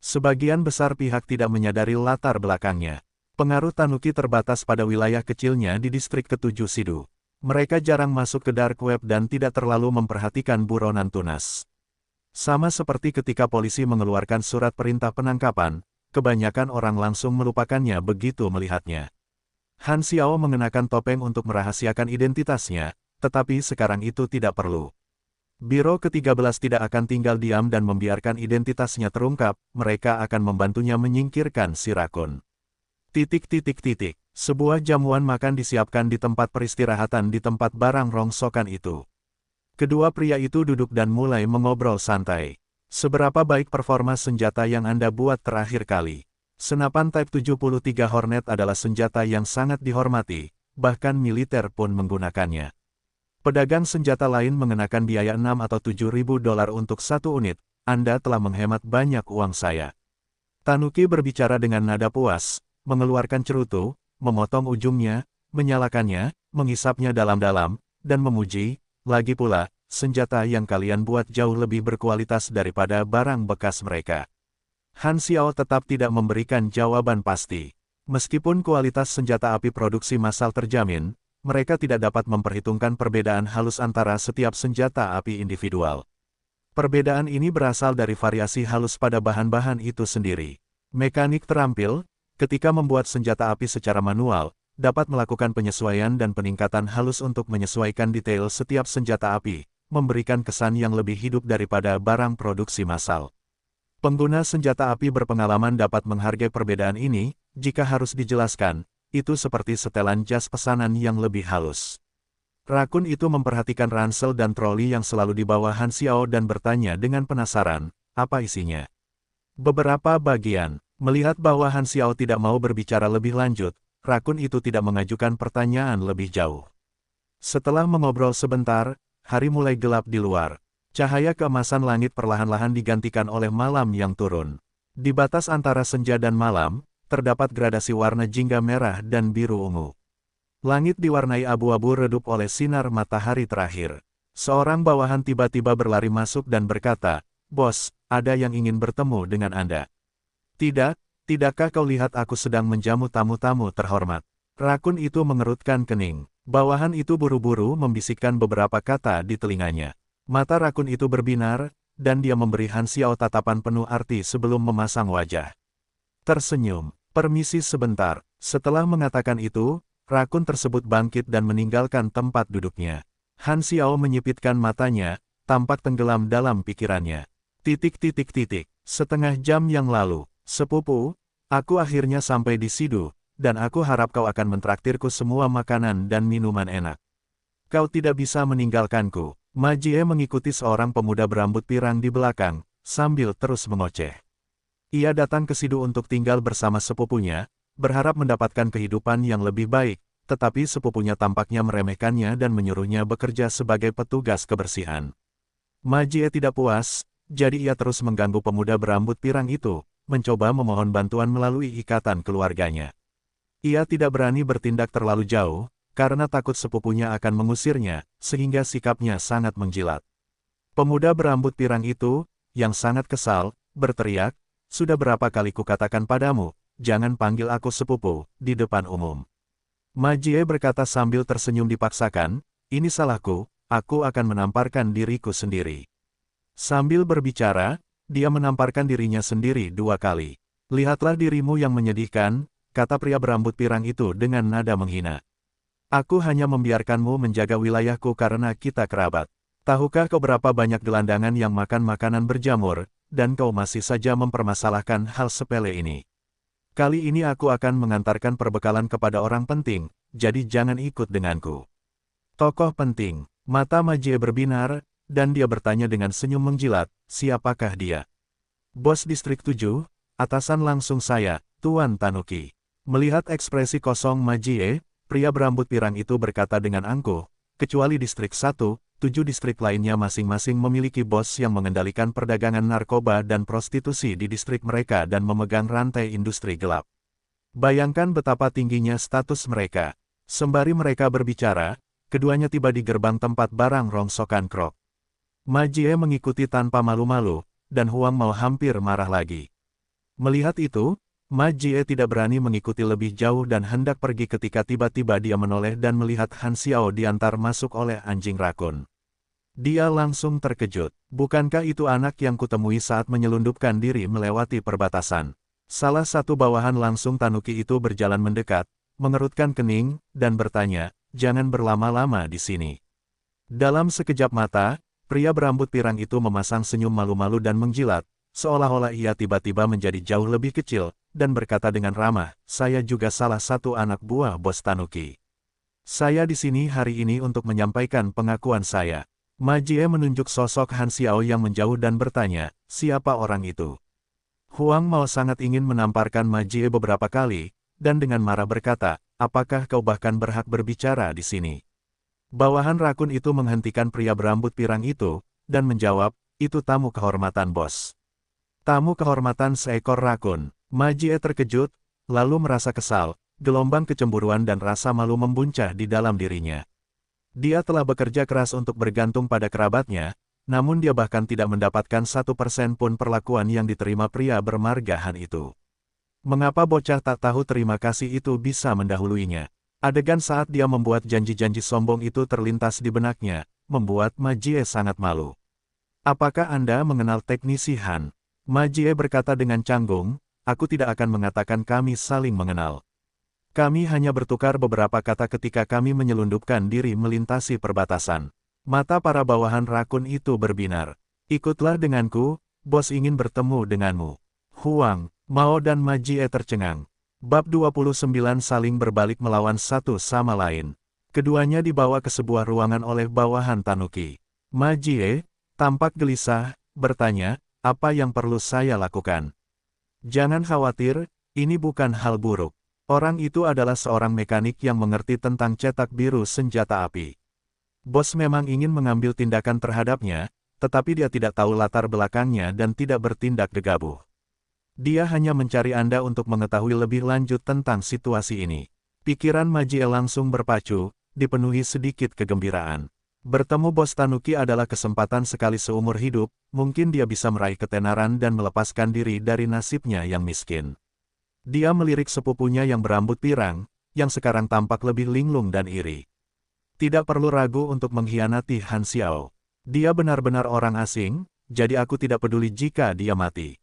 Sebagian besar pihak tidak menyadari latar belakangnya. Pengaruh Tanuki terbatas pada wilayah kecilnya di distrik ketujuh Sidu. Mereka jarang masuk ke dark web dan tidak terlalu memperhatikan buronan tunas. Sama seperti ketika polisi mengeluarkan surat perintah penangkapan, kebanyakan orang langsung melupakannya begitu melihatnya. Han Xiao mengenakan topeng untuk merahasiakan identitasnya, tetapi sekarang itu tidak perlu. Biro ke-13 tidak akan tinggal diam dan membiarkan identitasnya terungkap, mereka akan membantunya menyingkirkan si rakun. Sebuah jamuan makan disiapkan di tempat peristirahatan di tempat barang rongsokan itu. Kedua pria itu duduk dan mulai mengobrol santai. Seberapa baik performa senjata yang Anda buat terakhir kali? Senapan Type 73 Hornet adalah senjata yang sangat dihormati, bahkan militer pun menggunakannya. Pedagang senjata lain mengenakan biaya 6 atau 7 ribu dolar untuk satu unit, Anda telah menghemat banyak uang saya. Tanuki berbicara dengan nada puas, mengeluarkan cerutu, memotong ujungnya, menyalakannya, menghisapnya dalam-dalam, dan memuji, lagi pula, senjata yang kalian buat jauh lebih berkualitas daripada barang bekas mereka. Han Xiao tetap tidak memberikan jawaban pasti. Meskipun kualitas senjata api produksi massal terjamin, mereka tidak dapat memperhitungkan perbedaan halus antara setiap senjata api individual. Perbedaan ini berasal dari variasi halus pada bahan-bahan itu sendiri. Mekanik terampil, ketika membuat senjata api secara manual, dapat melakukan penyesuaian dan peningkatan halus untuk menyesuaikan detail setiap senjata api, memberikan kesan yang lebih hidup daripada barang produksi massal. Pengguna senjata api berpengalaman dapat menghargai perbedaan ini, jika harus dijelaskan, itu seperti setelan jas pesanan yang lebih halus. Rakun itu memperhatikan ransel dan troli yang selalu dibawa Han Xiao dan bertanya dengan penasaran, apa isinya. Beberapa bagian, melihat bahwa Han Xiao tidak mau berbicara lebih lanjut, rakun itu tidak mengajukan pertanyaan lebih jauh. Setelah mengobrol sebentar, hari mulai gelap di luar. Cahaya keemasan langit perlahan-lahan digantikan oleh malam yang turun. Di batas antara senja dan malam, terdapat gradasi warna jingga merah dan biru ungu. Langit diwarnai abu-abu redup oleh sinar matahari terakhir. Seorang bawahan tiba-tiba berlari masuk dan berkata, "Bos, ada yang ingin bertemu dengan Anda." Tidakkah kau lihat aku sedang menjamu tamu-tamu terhormat?" Rakun itu mengerutkan kening. Bawahan itu buru-buru membisikkan beberapa kata di telinganya. Mata rakun itu berbinar, dan dia memberi Han Xiao tatapan penuh arti sebelum memasang wajah. Tersenyum. "Permisi sebentar." Setelah mengatakan itu, rakun tersebut bangkit dan meninggalkan tempat duduknya. Han Xiao menyipitkan matanya, tampak tenggelam dalam pikirannya. Setengah jam yang lalu, sepupu, aku akhirnya sampai di Sidu, dan aku harap kau akan mentraktirku semua makanan dan minuman enak. Kau tidak bisa meninggalkanku. Ma Jie mengikuti seorang pemuda berambut pirang di belakang, sambil terus mengoceh. Ia datang ke Sidu untuk tinggal bersama sepupunya, berharap mendapatkan kehidupan yang lebih baik, tetapi sepupunya tampaknya meremehkannya dan menyuruhnya bekerja sebagai petugas kebersihan. Ma Jie tidak puas, jadi ia terus mengganggu pemuda berambut pirang itu, mencoba memohon bantuan melalui ikatan keluarganya. Ia tidak berani bertindak terlalu jauh, karena takut sepupunya akan mengusirnya, sehingga sikapnya sangat menjilat. Pemuda berambut pirang itu, yang sangat kesal, berteriak, "Sudah berapa kali kukatakan padamu, jangan panggil aku sepupu, di depan umum." Ma Jie berkata sambil tersenyum dipaksakan, "Ini salahku, aku akan menamparkan diriku sendiri." Sambil berbicara, dia menamparkan dirinya sendiri 2 kali. "Lihatlah dirimu yang menyedihkan," kata pria berambut pirang itu dengan nada menghina. "Aku hanya membiarkanmu menjaga wilayahku karena kita kerabat. Tahukah kau berapa banyak gelandangan yang makan makanan berjamur, dan kau masih saja mempermasalahkan hal sepele ini. Kali ini aku akan mengantarkan perbekalan kepada orang penting, jadi jangan ikut denganku." Tokoh penting. Mata Ma Jie berbinar, dan dia bertanya dengan senyum menjilat, "Siapakah dia?" "Bos Distrik 7, atasan langsung saya, Tuan Tanuki." Melihat ekspresi kosong Ma Jie, pria berambut pirang itu berkata dengan angkuh, "Kecuali Distrik 1, 7 distrik lainnya masing-masing memiliki bos yang mengendalikan perdagangan narkoba dan prostitusi di distrik mereka dan memegang rantai industri gelap. Bayangkan betapa tingginya status mereka." Sembari mereka berbicara, keduanya tiba di gerbang tempat barang rongsokan Krok. Ma Jie mengikuti tanpa malu-malu, dan Huang Mao hampir marah lagi. Melihat itu, Ma Jie tidak berani mengikuti lebih jauh dan hendak pergi ketika tiba-tiba dia menoleh dan melihat Han Xiao diantar masuk oleh anjing rakun. Dia langsung terkejut. Bukankah itu anak yang kutemui saat menyelundupkan diri melewati perbatasan? Salah satu bawahan langsung tanuki itu berjalan mendekat, mengerutkan kening, dan bertanya, jangan berlama-lama di sini. Dalam sekejap mata, pria berambut pirang itu memasang senyum malu-malu dan menjilat, seolah-olah ia tiba-tiba menjadi jauh lebih kecil, dan berkata dengan ramah, saya juga salah satu anak buah bos tanuki. Saya di sini hari ini untuk menyampaikan pengakuan saya. Ma Jie menunjuk sosok Han Xiao yang menjauh dan bertanya, siapa orang itu? Huang Mao sangat ingin menamparkan Ma Jie beberapa kali, dan dengan marah berkata, apakah kau bahkan berhak berbicara di sini? Bawahan rakun itu menghentikan pria berambut pirang itu, dan menjawab, itu tamu kehormatan bos. Tamu kehormatan seekor rakun. Ma Jie terkejut, lalu merasa kesal, gelombang kecemburuan dan rasa malu membuncah di dalam dirinya. Dia telah bekerja keras untuk bergantung pada kerabatnya, namun dia bahkan tidak mendapatkan 1% pun perlakuan yang diterima pria bermarga Han itu. Mengapa bocah tak tahu terima kasih itu bisa mendahuluinya? Adegan saat dia membuat janji-janji sombong itu terlintas di benaknya, membuat Ma Jie sangat malu. Apakah Anda mengenal teknisi Han? Ma Jie berkata dengan canggung, aku tidak akan mengatakan kami saling mengenal. Kami hanya bertukar beberapa kata ketika kami menyelundupkan diri melintasi perbatasan. Mata para bawahan rakun itu berbinar. Ikutlah denganku, bos ingin bertemu denganmu. Huang, Mao dan Ma Jie tercengang. Bab 29 saling berbalik melawan satu sama lain. Keduanya dibawa ke sebuah ruangan oleh bawahan tanuki. Ma Jie, tampak gelisah, bertanya, apa yang perlu saya lakukan? Jangan khawatir, ini bukan hal buruk. Orang itu adalah seorang mekanik yang mengerti tentang cetak biru senjata api. Bos memang ingin mengambil tindakan terhadapnya, tetapi dia tidak tahu latar belakangnya dan tidak bertindak gegabah. Dia hanya mencari Anda untuk mengetahui lebih lanjut tentang situasi ini. Pikiran Ma Jie langsung berpacu, dipenuhi sedikit kegembiraan. Bertemu bos tanuki adalah kesempatan sekali seumur hidup, mungkin dia bisa meraih ketenaran dan melepaskan diri dari nasibnya yang miskin. Dia melirik sepupunya yang berambut pirang, yang sekarang tampak lebih linglung dan iri. Tidak perlu ragu untuk mengkhianati Han Xiao. Dia benar-benar orang asing, jadi aku tidak peduli jika dia mati.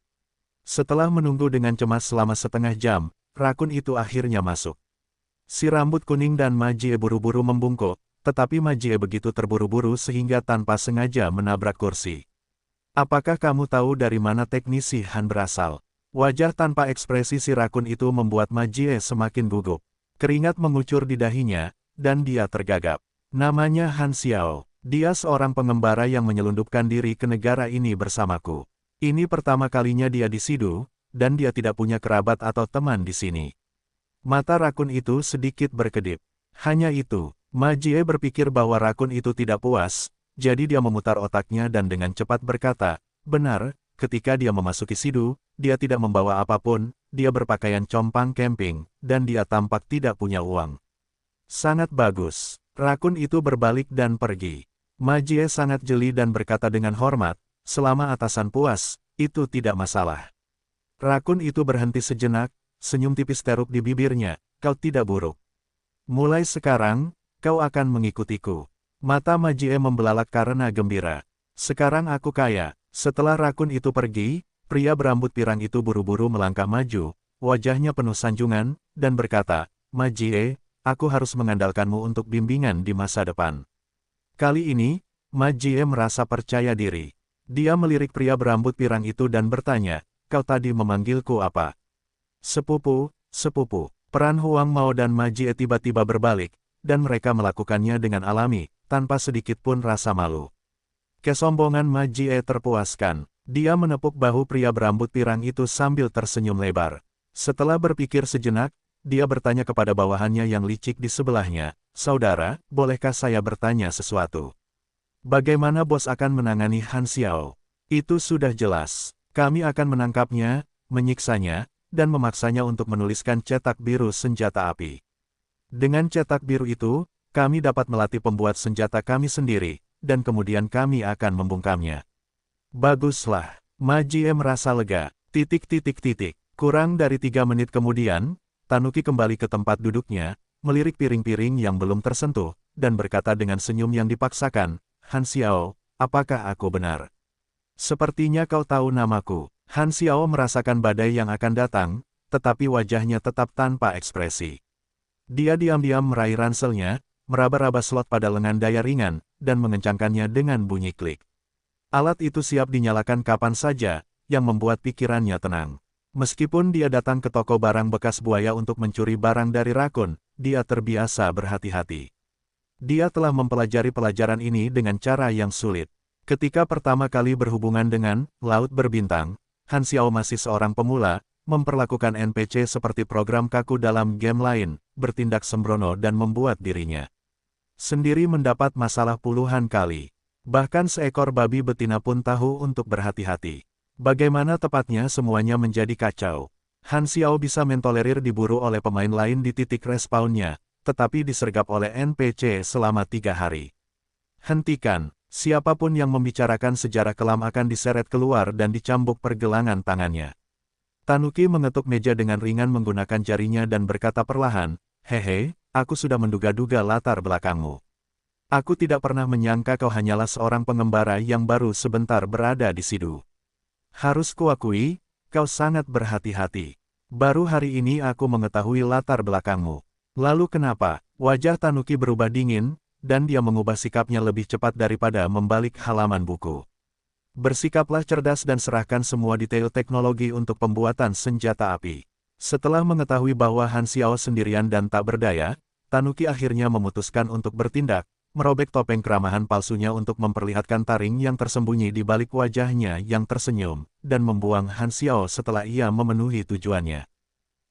Setelah menunggu dengan cemas selama setengah jam, rakun itu akhirnya masuk. Si rambut kuning dan Ma Jie buru-buru membungkuk, tetapi Ma Jie begitu terburu-buru sehingga tanpa sengaja menabrak kursi. Apakah kamu tahu dari mana teknisi Han berasal? Wajah tanpa ekspresi si rakun itu membuat Ma Jie semakin gugup. Keringat mengucur di dahinya, dan dia tergagap. Namanya Han Xiao. Dia seorang pengembara yang menyelundupkan diri ke negara ini bersamaku. Ini pertama kalinya dia di Sidu, dan dia tidak punya kerabat atau teman di sini. Mata rakun itu sedikit berkedip. Hanya itu, Ma Jie berpikir bahwa rakun itu tidak puas, jadi dia memutar otaknya dan dengan cepat berkata, benar, ketika dia memasuki Sidu, dia tidak membawa apapun, dia berpakaian compang camping, dan dia tampak tidak punya uang. Sangat bagus. Rakun itu berbalik dan pergi. Ma Jie sangat jeli dan berkata dengan hormat, selama atasan puas, itu tidak masalah. Rakun itu berhenti sejenak, senyum tipis teruk di bibirnya, kau tidak buruk. Mulai sekarang, kau akan mengikutiku. Mata Ma Jie membelalak karena gembira. Sekarang aku kaya. Setelah rakun itu pergi, pria berambut pirang itu buru-buru melangkah maju, wajahnya penuh sanjungan, dan berkata, Ma Jie, aku harus mengandalkanmu untuk bimbingan di masa depan. Kali ini, Ma Jie merasa percaya diri. Dia melirik pria berambut pirang itu dan bertanya, kau tadi memanggilku apa? Sepupu, sepupu. Peran Huang Mao dan Ma Jie tiba-tiba berbalik, dan mereka melakukannya dengan alami, tanpa sedikit pun rasa malu. Kesombongan Ma Jie terpuaskan. Dia menepuk bahu pria berambut pirang itu sambil tersenyum lebar. Setelah berpikir sejenak, dia bertanya kepada bawahannya yang licik di sebelahnya, saudara, bolehkah saya bertanya sesuatu? Bagaimana bos akan menangani Han Xiao? Itu sudah jelas. Kami akan menangkapnya, menyiksanya, dan memaksanya untuk menuliskan cetak biru senjata api. Dengan cetak biru itu, kami dapat melatih pembuat senjata kami sendiri, dan kemudian kami akan membungkamnya. Baguslah, Ma Jie merasa lega, Kurang dari 3 menit kemudian, Tanuki kembali ke tempat duduknya, melirik piring-piring yang belum tersentuh, dan berkata dengan senyum yang dipaksakan, Han Xiao, apakah aku benar? Sepertinya kau tahu namaku. Han Xiao merasakan badai yang akan datang, tetapi wajahnya tetap tanpa ekspresi. Dia diam-diam meraih ranselnya, meraba-raba slot pada lengan daya ringan, dan mengencangkannya dengan bunyi klik. Alat itu siap dinyalakan kapan saja, yang membuat pikirannya tenang. Meskipun dia datang ke toko barang bekas buaya untuk mencuri barang dari rakun, dia terbiasa berhati-hati. Dia telah mempelajari pelajaran ini dengan cara yang sulit. Ketika pertama kali berhubungan dengan Laut Berbintang, Han Xiao masih seorang pemula, memperlakukan NPC seperti program kaku dalam game lain, bertindak sembrono dan membuat dirinya sendiri mendapat masalah puluhan kali. Bahkan seekor babi betina pun tahu untuk berhati-hati. Bagaimana tepatnya semuanya menjadi kacau. Han Xiao bisa mentolerir diburu oleh pemain lain di titik respawnnya, tetapi disergap oleh NPC selama 3 hari. Hentikan, siapapun yang membicarakan sejarah kelam akan diseret keluar dan dicambuk pergelangan tangannya. Tanuki mengetuk meja dengan ringan menggunakan jarinya dan berkata perlahan, hehe, aku sudah menduga-duga latar belakangmu. Aku tidak pernah menyangka kau hanyalah seorang pengembara yang baru sebentar berada di Sidu. Harus kuakui, kau sangat berhati-hati. Baru hari ini aku mengetahui latar belakangmu. Lalu kenapa? Wajah Tanuki berubah dingin, dan dia mengubah sikapnya lebih cepat daripada membalik halaman buku. Bersikaplah cerdas dan serahkan semua detail teknologi untuk pembuatan senjata api. Setelah mengetahui bahwa Han Xiao sendirian dan tak berdaya, Tanuki akhirnya memutuskan untuk bertindak, merobek topeng keramahan palsunya untuk memperlihatkan taring yang tersembunyi di balik wajahnya yang tersenyum, dan membuang Han Xiao setelah ia memenuhi tujuannya.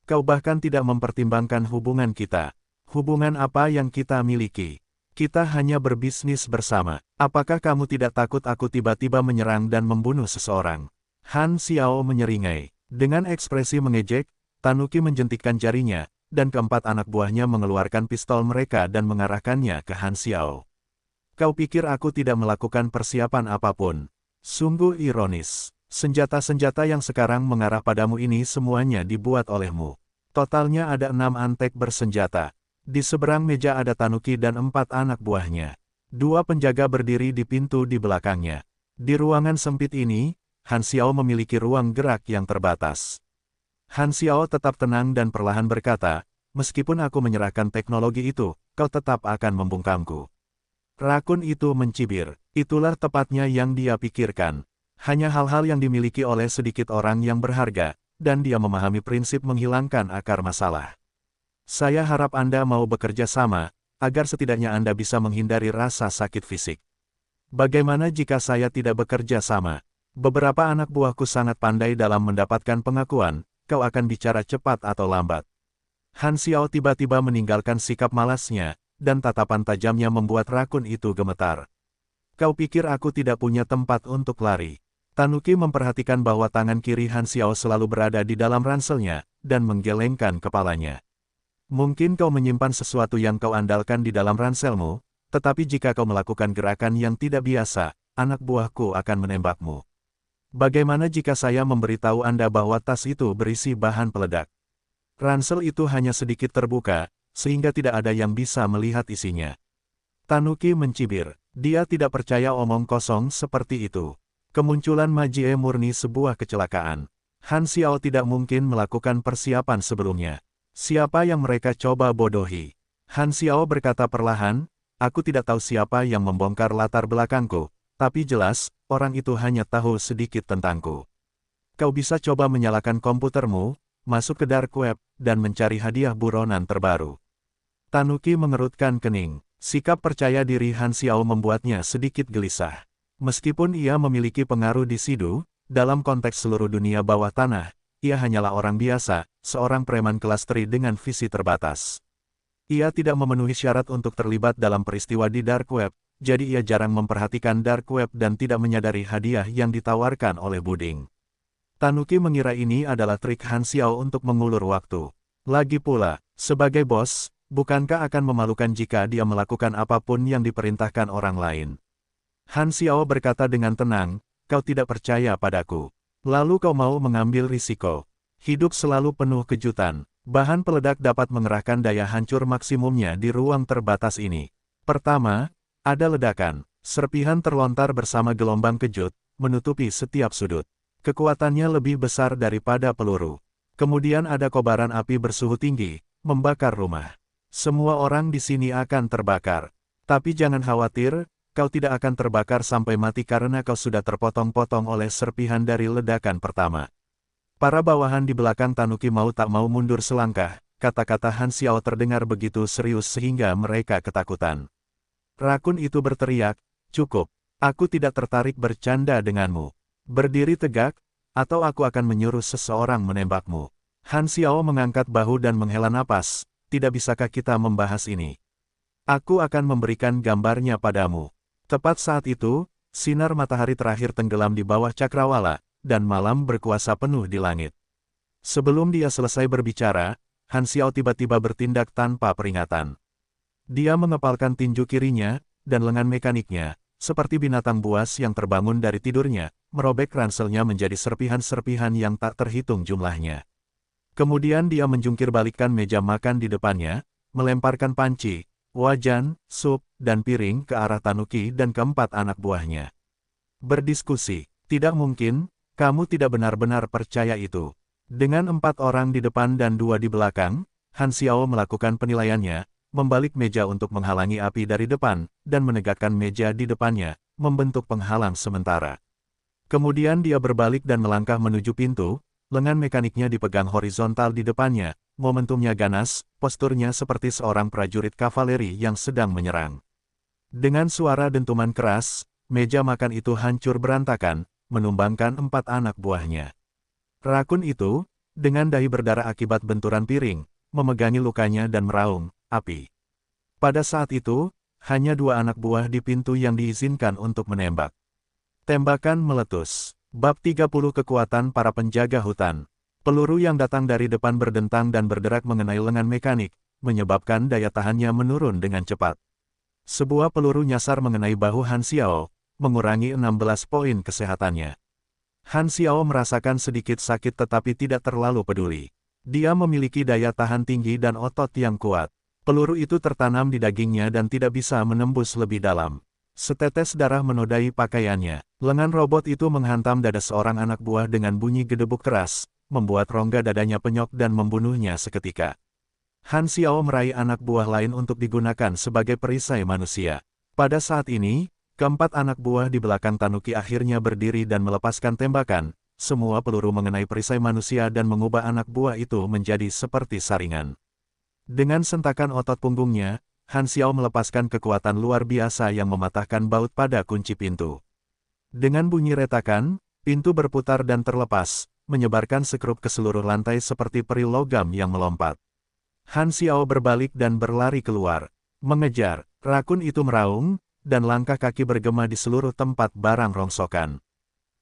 Kau bahkan tidak mempertimbangkan hubungan kita. Hubungan apa yang kita miliki? Kita hanya berbisnis bersama. Apakah kamu tidak takut aku tiba-tiba menyerang dan membunuh seseorang? Han Xiao menyeringai. Dengan ekspresi mengejek, Tanuki menjentikkan jarinya, dan keempat anak buahnya mengeluarkan pistol mereka dan mengarahkannya ke Han Xiao. Kau pikir aku tidak melakukan persiapan apapun? Sungguh ironis. Senjata-senjata yang sekarang mengarah padamu ini semuanya dibuat olehmu. Totalnya ada 6 antek bersenjata. Di seberang meja ada Tanuki dan 4 anak buahnya. 2 penjaga berdiri di pintu di belakangnya. Di ruangan sempit ini, Han Xiao memiliki ruang gerak yang terbatas. Han Xiao tetap tenang dan perlahan berkata, meskipun aku menyerahkan teknologi itu, kau tetap akan membungkamku. Rakun itu mencibir. Itulah tepatnya yang dia pikirkan. Hanya hal-hal yang dimiliki oleh sedikit orang yang berharga, dan dia memahami prinsip menghilangkan akar masalah. Saya harap Anda mau bekerja sama, agar setidaknya Anda bisa menghindari rasa sakit fisik. Bagaimana jika saya tidak bekerja sama? Beberapa anak buahku sangat pandai dalam mendapatkan pengakuan, kau akan bicara cepat atau lambat. Han Xiao tiba-tiba meninggalkan sikap malasnya, dan tatapan tajamnya membuat rakun itu gemetar. Kau pikir aku tidak punya tempat untuk lari? Tanuki memperhatikan bahwa tangan kiri Han Xiao selalu berada di dalam ranselnya, dan menggelengkan kepalanya. Mungkin kau menyimpan sesuatu yang kau andalkan di dalam ranselmu, tetapi jika kau melakukan gerakan yang tidak biasa, anak buahku akan menembakmu. Bagaimana jika saya memberitahu Anda bahwa tas itu berisi bahan peledak? Ransel itu hanya sedikit terbuka, sehingga tidak ada yang bisa melihat isinya. Tanuki mencibir. Dia tidak percaya omong kosong seperti itu. Kemunculan Majie murni sebuah kecelakaan. Han Xiao tidak mungkin melakukan persiapan sebelumnya. Siapa yang mereka coba bodohi? Han Xiao berkata perlahan, aku tidak tahu siapa yang membongkar latar belakangku, tapi jelas, orang itu hanya tahu sedikit tentangku. Kau bisa coba menyalakan komputermu, masuk ke dark web, dan mencari hadiah buronan terbaru. Tanuki mengerutkan kening. Sikap percaya diri Han Xiao membuatnya sedikit gelisah. Meskipun ia memiliki pengaruh di Sidu, dalam konteks seluruh dunia bawah tanah, ia hanyalah orang biasa, seorang preman kelas 3 dengan visi terbatas. Ia tidak memenuhi syarat untuk terlibat dalam peristiwa di dark web, jadi ia jarang memperhatikan dark web dan tidak menyadari hadiah yang ditawarkan oleh Buding. Tanuki mengira ini adalah trik Han Xiao untuk mengulur waktu. Lagi pula, sebagai bos, bukankah akan memalukan jika dia melakukan apapun yang diperintahkan orang lain? Han Xiao berkata dengan tenang, kau tidak percaya padaku. Lalu kau mau mengambil risiko. Hidup selalu penuh kejutan. Bahan peledak dapat mengerahkan daya hancur maksimumnya di ruang terbatas ini. Pertama, ada ledakan. Serpihan terlontar bersama gelombang kejut, menutupi setiap sudut. Kekuatannya lebih besar daripada peluru. Kemudian ada kobaran api bersuhu tinggi, membakar rumah. Semua orang di sini akan terbakar. Tapi jangan khawatir, kau tidak akan terbakar sampai mati karena kau sudah terpotong-potong oleh serpihan dari ledakan pertama. Para bawahan di belakang Tanuki mau tak mau mundur selangkah, kata-kata Han Xiao terdengar begitu serius sehingga mereka ketakutan. Rakun itu berteriak, "Cukup, aku tidak tertarik bercanda denganmu. Berdiri tegak, atau aku akan menyuruh seseorang menembakmu." Han Xiao mengangkat bahu dan menghela napas, "Tidak bisakah kita membahas ini? Aku akan memberikan gambarnya padamu." Tepat saat itu, sinar matahari terakhir tenggelam di bawah cakrawala, dan malam berkuasa penuh di langit. Sebelum dia selesai berbicara, Han Xiao tiba-tiba bertindak tanpa peringatan. Dia mengepalkan tinju kirinya, dan lengan mekaniknya, seperti binatang buas yang terbangun dari tidurnya, merobek ranselnya menjadi serpihan-serpihan yang tak terhitung jumlahnya. Kemudian dia menjungkir balikkan meja makan di depannya, melemparkan panci, wajan, sup, dan piring ke arah Tanuki dan keempat anak buahnya. Berdiskusi, tidak mungkin. Kamu tidak benar-benar percaya itu. Dengan 4 orang di depan dan 2 di belakang, Han Xiao melakukan penilaiannya, membalik meja untuk menghalangi api dari depan, dan menegakkan meja di depannya, membentuk penghalang sementara. Kemudian dia berbalik dan melangkah menuju pintu, lengan mekaniknya dipegang horizontal di depannya, momentumnya ganas, posturnya seperti seorang prajurit kavaleri yang sedang menyerang. Dengan suara dentuman keras, meja makan itu hancur berantakan, menumbangkan 4 anak buahnya. Rakun itu, dengan dahi berdarah akibat benturan piring, memegangi lukanya dan meraung, "Api." Pada saat itu, hanya 2 anak buah di pintu yang diizinkan untuk menembak. Tembakan meletus. Bab 30 Kekuatan para penjaga hutan. Peluru yang datang dari depan berdentang dan berderak mengenai lengan mekanik, menyebabkan daya tahannya menurun dengan cepat. Sebuah peluru nyasar mengenai bahu Han Xiao, mengurangi 16 poin kesehatannya. Han Xiao merasakan sedikit sakit tetapi tidak terlalu peduli. Dia memiliki daya tahan tinggi dan otot yang kuat. Peluru itu tertanam di dagingnya dan tidak bisa menembus lebih dalam. Setetes darah menodai pakaiannya. Lengan robot itu menghantam dada seorang anak buah dengan bunyi gedebuk keras, membuat rongga dadanya penyok dan membunuhnya seketika. Han Xiao meraih anak buah lain untuk digunakan sebagai perisai manusia. Pada saat ini, keempat anak buah di belakang Tanuki akhirnya berdiri dan melepaskan tembakan, semua peluru mengenai perisai manusia dan mengubah anak buah itu menjadi seperti saringan. Dengan sentakan otot punggungnya, Han Xiao melepaskan kekuatan luar biasa yang mematahkan baut pada kunci pintu. Dengan bunyi retakan, pintu berputar dan terlepas, menyebarkan sekrup ke seluruh lantai seperti peri logam yang melompat. Han Xiao berbalik dan berlari keluar, mengejar. Rakun itu meraung, dan langkah kaki bergema di seluruh tempat barang rongsokan.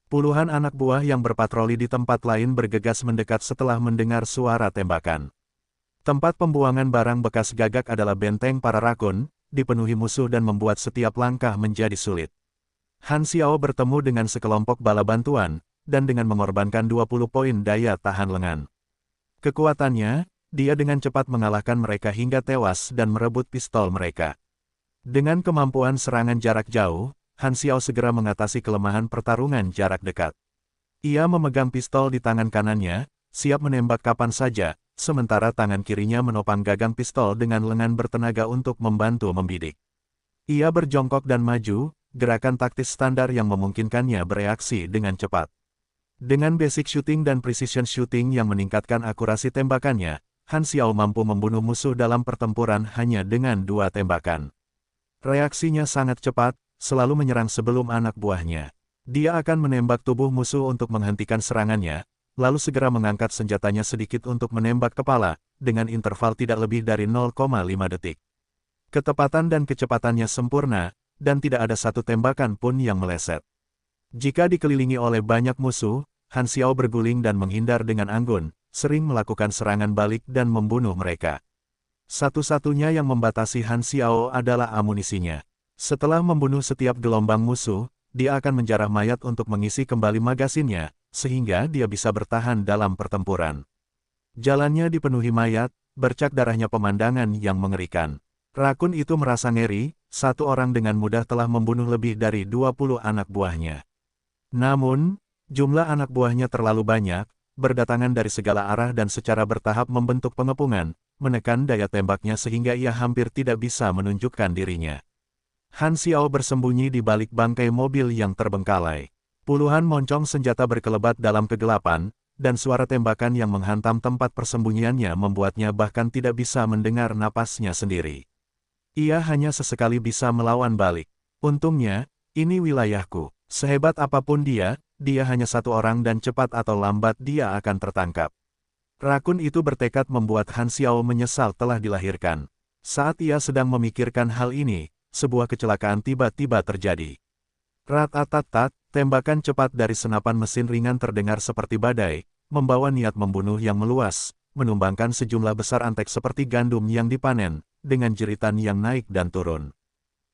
Puluhan anak buah yang berpatroli di tempat lain bergegas mendekat setelah mendengar suara tembakan. Tempat pembuangan barang bekas gagak adalah benteng para rakun, dipenuhi musuh dan membuat setiap langkah menjadi sulit. Han Xiao bertemu dengan sekelompok bala bantuan, dan dengan mengorbankan 20 poin daya tahan lengan. Kekuatannya, dia dengan cepat mengalahkan mereka hingga tewas dan merebut pistol mereka. Dengan kemampuan serangan jarak jauh, Han Xiao segera mengatasi kelemahan pertarungan jarak dekat. Ia memegang pistol di tangan kanannya, siap menembak kapan saja, sementara tangan kirinya menopang gagang pistol dengan lengan bertenaga untuk membantu membidik. Ia berjongkok dan maju, gerakan taktis standar yang memungkinkannya bereaksi dengan cepat. Dengan basic shooting dan precision shooting yang meningkatkan akurasi tembakannya, Han Xiao mampu membunuh musuh dalam pertempuran hanya dengan 2 tembakan. Reaksinya sangat cepat, selalu menyerang sebelum anak buahnya. Dia akan menembak tubuh musuh untuk menghentikan serangannya, lalu segera mengangkat senjatanya sedikit untuk menembak kepala, dengan interval tidak lebih dari 0,5 detik. Ketepatan dan kecepatannya sempurna, dan tidak ada satu tembakan pun yang meleset. Jika dikelilingi oleh banyak musuh, Han Xiao berguling dan menghindar dengan anggun, sering melakukan serangan balik dan membunuh mereka. Satu-satunya yang membatasi Han Xiao adalah amunisinya. Setelah membunuh setiap gelombang musuh, dia akan menjarah mayat untuk mengisi kembali magasinnya, sehingga dia bisa bertahan dalam pertempuran. Jalannya dipenuhi mayat, bercak darahnya pemandangan yang mengerikan. Rakun itu merasa ngeri, satu orang dengan mudah telah membunuh lebih dari 20 anak buahnya. Namun, jumlah anak buahnya terlalu banyak, berdatangan dari segala arah dan secara bertahap membentuk pengepungan, menekan daya tembaknya sehingga ia hampir tidak bisa menunjukkan dirinya. Han Xiao bersembunyi di balik bangkai mobil yang terbengkalai. Puluhan moncong senjata berkelebat dalam kegelapan, dan suara tembakan yang menghantam tempat persembunyiannya membuatnya bahkan tidak bisa mendengar napasnya sendiri. Ia hanya sesekali bisa melawan balik. Untungnya, ini wilayahku. Sehebat apapun dia hanya satu orang dan cepat atau lambat dia akan tertangkap. Rakun itu bertekad membuat Han Xiao menyesal telah dilahirkan. Saat ia sedang memikirkan hal ini, sebuah kecelakaan tiba-tiba terjadi. Rat-tat-tat, tembakan cepat dari senapan mesin ringan terdengar seperti badai, membawa niat membunuh yang meluas, menumbangkan sejumlah besar antek seperti gandum yang dipanen, dengan jeritan yang naik dan turun.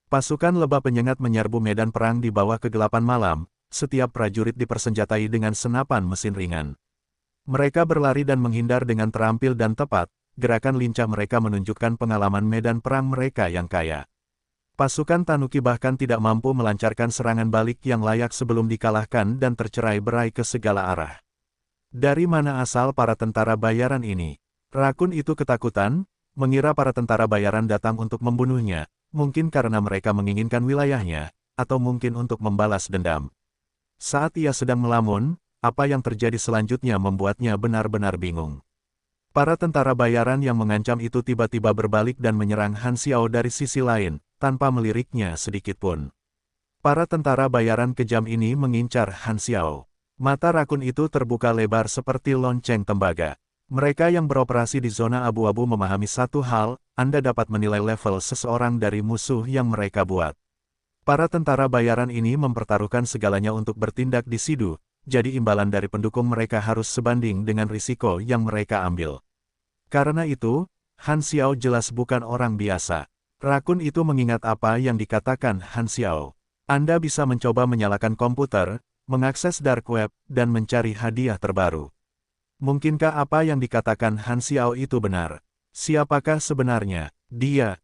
Pasukan lebah penyengat menyerbu medan perang di bawah kegelapan malam, setiap prajurit dipersenjatai dengan senapan mesin ringan. Mereka berlari dan menghindar dengan terampil dan tepat, gerakan lincah mereka menunjukkan pengalaman medan perang mereka yang kaya. Pasukan Tanuki bahkan tidak mampu melancarkan serangan balik yang layak sebelum dikalahkan dan tercerai-berai ke segala arah. Dari mana asal para tentara bayaran ini? Rakun itu ketakutan, mengira para tentara bayaran datang untuk membunuhnya, mungkin karena mereka menginginkan wilayahnya, atau mungkin untuk membalas dendam. Saat ia sedang melamun, apa yang terjadi selanjutnya membuatnya benar-benar bingung. Para tentara bayaran yang mengancam itu tiba-tiba berbalik dan menyerang Han Xiao dari sisi lain, tanpa meliriknya sedikitpun. Para tentara bayaran kejam ini mengincar Han Xiao. Mata rakun itu terbuka lebar seperti lonceng tembaga. Mereka yang beroperasi di zona abu-abu memahami satu hal, Anda dapat menilai level seseorang dari musuh yang mereka buat. Para tentara bayaran ini mempertaruhkan segalanya untuk bertindak di Sidu, jadi imbalan dari pendukung mereka harus sebanding dengan risiko yang mereka ambil. Karena itu, Han Xiao jelas bukan orang biasa. Rakun itu mengingat apa yang dikatakan Han Xiao. Anda bisa mencoba menyalakan komputer, mengakses dark web, dan mencari hadiah terbaru. Mungkinkah apa yang dikatakan Han Xiao itu benar? Siapakah sebenarnya dia?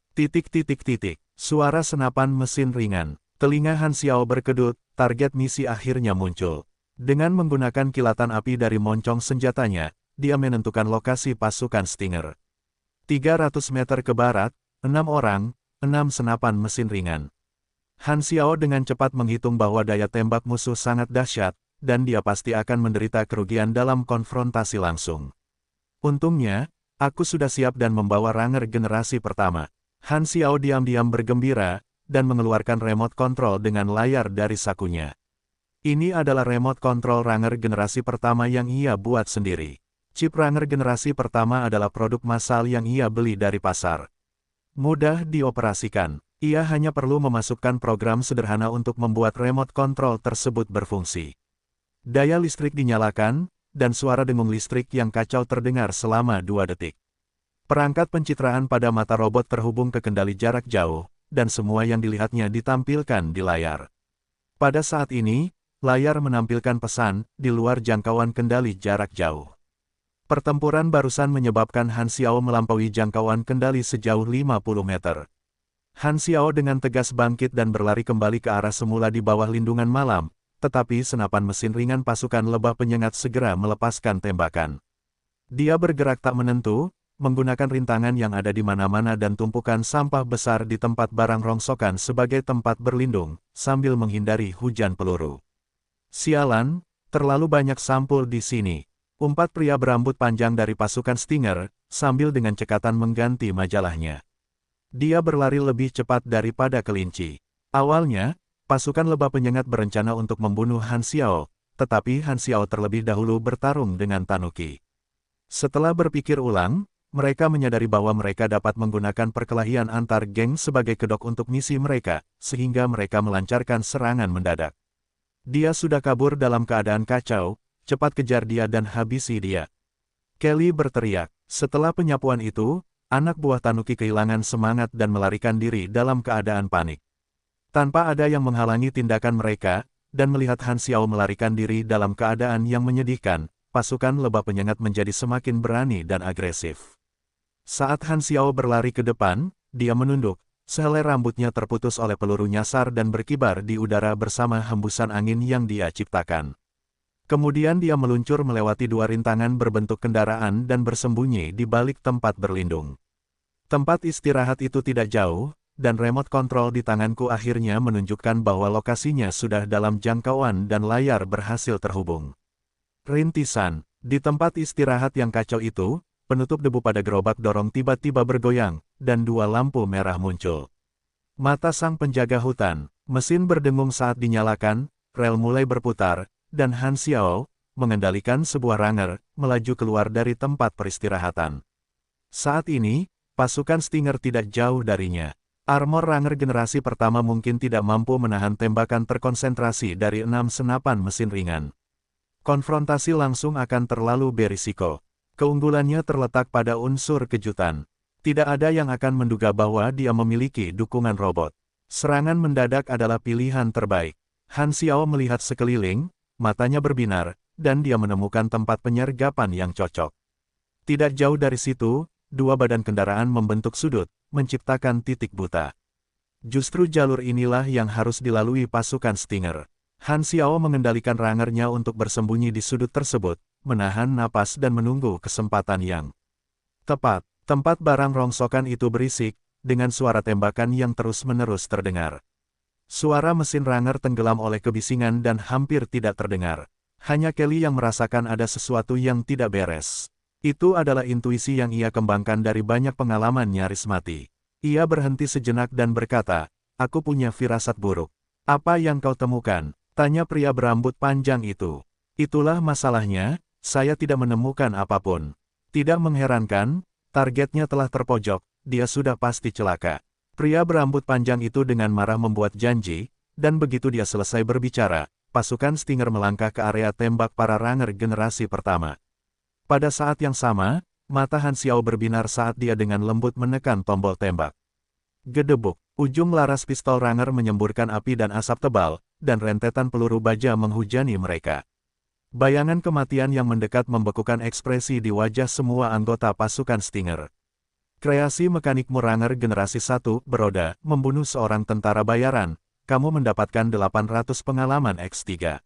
Suara senapan mesin ringan. Telinga Han Xiao berkedut, target misi akhirnya muncul. Dengan menggunakan kilatan api dari moncong senjatanya, dia menentukan lokasi pasukan Stinger. 300 meter ke barat, 6 orang, 6 senapan mesin ringan. Han Xiao dengan cepat menghitung bahwa daya tembak musuh sangat dahsyat, dan dia pasti akan menderita kerugian dalam konfrontasi langsung. Untungnya, aku sudah siap dan membawa Ranger generasi pertama. Han Xiao diam-diam bergembira, dan mengeluarkan remote control dengan layar dari sakunya. Ini adalah remote control Ranger generasi pertama yang ia buat sendiri. Chip Ranger generasi pertama adalah produk massal yang ia beli dari pasar. Mudah dioperasikan. Ia hanya perlu memasukkan program sederhana untuk membuat remote control tersebut berfungsi. Daya listrik dinyalakan, dan suara dengung listrik yang kacau terdengar selama 2 detik. Perangkat pencitraan pada mata robot terhubung ke kendali jarak jauh, dan semua yang dilihatnya ditampilkan di layar. Pada saat ini, layar menampilkan pesan, di luar jangkauan kendali jarak jauh. Pertempuran barusan menyebabkan Han Xiao melampaui jangkauan kendali sejauh 50 meter. Han Xiao dengan tegas bangkit dan berlari kembali ke arah semula di bawah lindungan malam, tetapi senapan mesin ringan pasukan lebah penyengat segera melepaskan tembakan. Dia bergerak tak menentu, menggunakan rintangan yang ada di mana-mana dan tumpukan sampah besar di tempat barang rongsokan sebagai tempat berlindung, sambil menghindari hujan peluru. Sialan, terlalu banyak sampul di sini. Umpat pria berambut panjang dari pasukan Stinger, sambil dengan cekatan mengganti majalahnya. Dia berlari lebih cepat daripada kelinci. Awalnya, pasukan lebah penyengat berencana untuk membunuh Han Xiao, tetapi Han Xiao terlebih dahulu bertarung dengan Tanuki. Setelah berpikir ulang, mereka menyadari bahwa mereka dapat menggunakan perkelahian antar geng sebagai kedok untuk misi mereka, sehingga mereka melancarkan serangan mendadak. Dia sudah kabur dalam keadaan kacau, cepat kejar dia dan habisi dia. Kelly berteriak. Setelah penyapuan itu, anak buah Tanuki kehilangan semangat dan melarikan diri dalam keadaan panik. Tanpa ada yang menghalangi tindakan mereka, dan melihat Han Xiao melarikan diri dalam keadaan yang menyedihkan, pasukan lebah penyengat menjadi semakin berani dan agresif. Saat Han Xiao berlari ke depan, dia menunduk, sehelai rambutnya terputus oleh peluru nyasar dan berkibar di udara bersama hembusan angin yang dia ciptakan. Kemudian dia meluncur melewati dua rintangan berbentuk kendaraan dan bersembunyi di balik tempat berlindung. Tempat istirahat itu tidak jauh, dan remote control di tanganku akhirnya menunjukkan bahwa lokasinya sudah dalam jangkauan dan layar berhasil terhubung. Rintisan, di tempat istirahat yang kacau itu, penutup debu pada gerobak dorong tiba-tiba bergoyang, dan dua lampu merah muncul. Mata sang penjaga hutan, mesin berdengung saat dinyalakan, rel mulai berputar, dan Han Xiao, mengendalikan sebuah Ranger, melaju keluar dari tempat peristirahatan. Saat ini, pasukan Stinger tidak jauh darinya. Armor Ranger generasi pertama mungkin tidak mampu menahan tembakan terkonsentrasi dari 6 senapan mesin ringan. Konfrontasi langsung akan terlalu berisiko. Keunggulannya terletak pada unsur kejutan. Tidak ada yang akan menduga bahwa dia memiliki dukungan robot. Serangan mendadak adalah pilihan terbaik. Han Xiao melihat sekeliling, matanya berbinar, dan dia menemukan tempat penyergapan yang cocok. Tidak jauh dari situ, dua badan kendaraan membentuk sudut, menciptakan titik buta. Justru jalur inilah yang harus dilalui pasukan Stinger. Han Xiao mengendalikan Rangernya untuk bersembunyi di sudut tersebut, menahan napas dan menunggu kesempatan yang tepat. Tempat barang rongsokan itu berisik, dengan suara tembakan yang terus-menerus terdengar. Suara mesin Ranger tenggelam oleh kebisingan dan hampir tidak terdengar. Hanya Kelly yang merasakan ada sesuatu yang tidak beres. Itu adalah intuisi yang ia kembangkan dari banyak pengalaman nyaris mati. Ia berhenti sejenak dan berkata, "Aku punya firasat buruk." "Apa yang kau temukan?" tanya pria berambut panjang itu. "Itulah masalahnya, saya tidak menemukan apapun." Tidak mengherankan, targetnya telah terpojok, dia sudah pasti celaka. Pria berambut panjang itu dengan marah membuat janji, dan begitu dia selesai berbicara, pasukan Stinger melangkah ke area tembak para Ranger generasi pertama. Pada saat yang sama, mata Han Xiao berbinar saat dia dengan lembut menekan tombol tembak. Gedebuk, ujung laras pistol Ranger menyemburkan api dan asap tebal, dan rentetan peluru baja menghujani mereka. Bayangan kematian yang mendekat membekukan ekspresi di wajah semua anggota pasukan Stinger. Kreasi mekanikmu Ranger generasi 1 beroda, membunuh seorang tentara bayaran, kamu mendapatkan 800 pengalaman X3.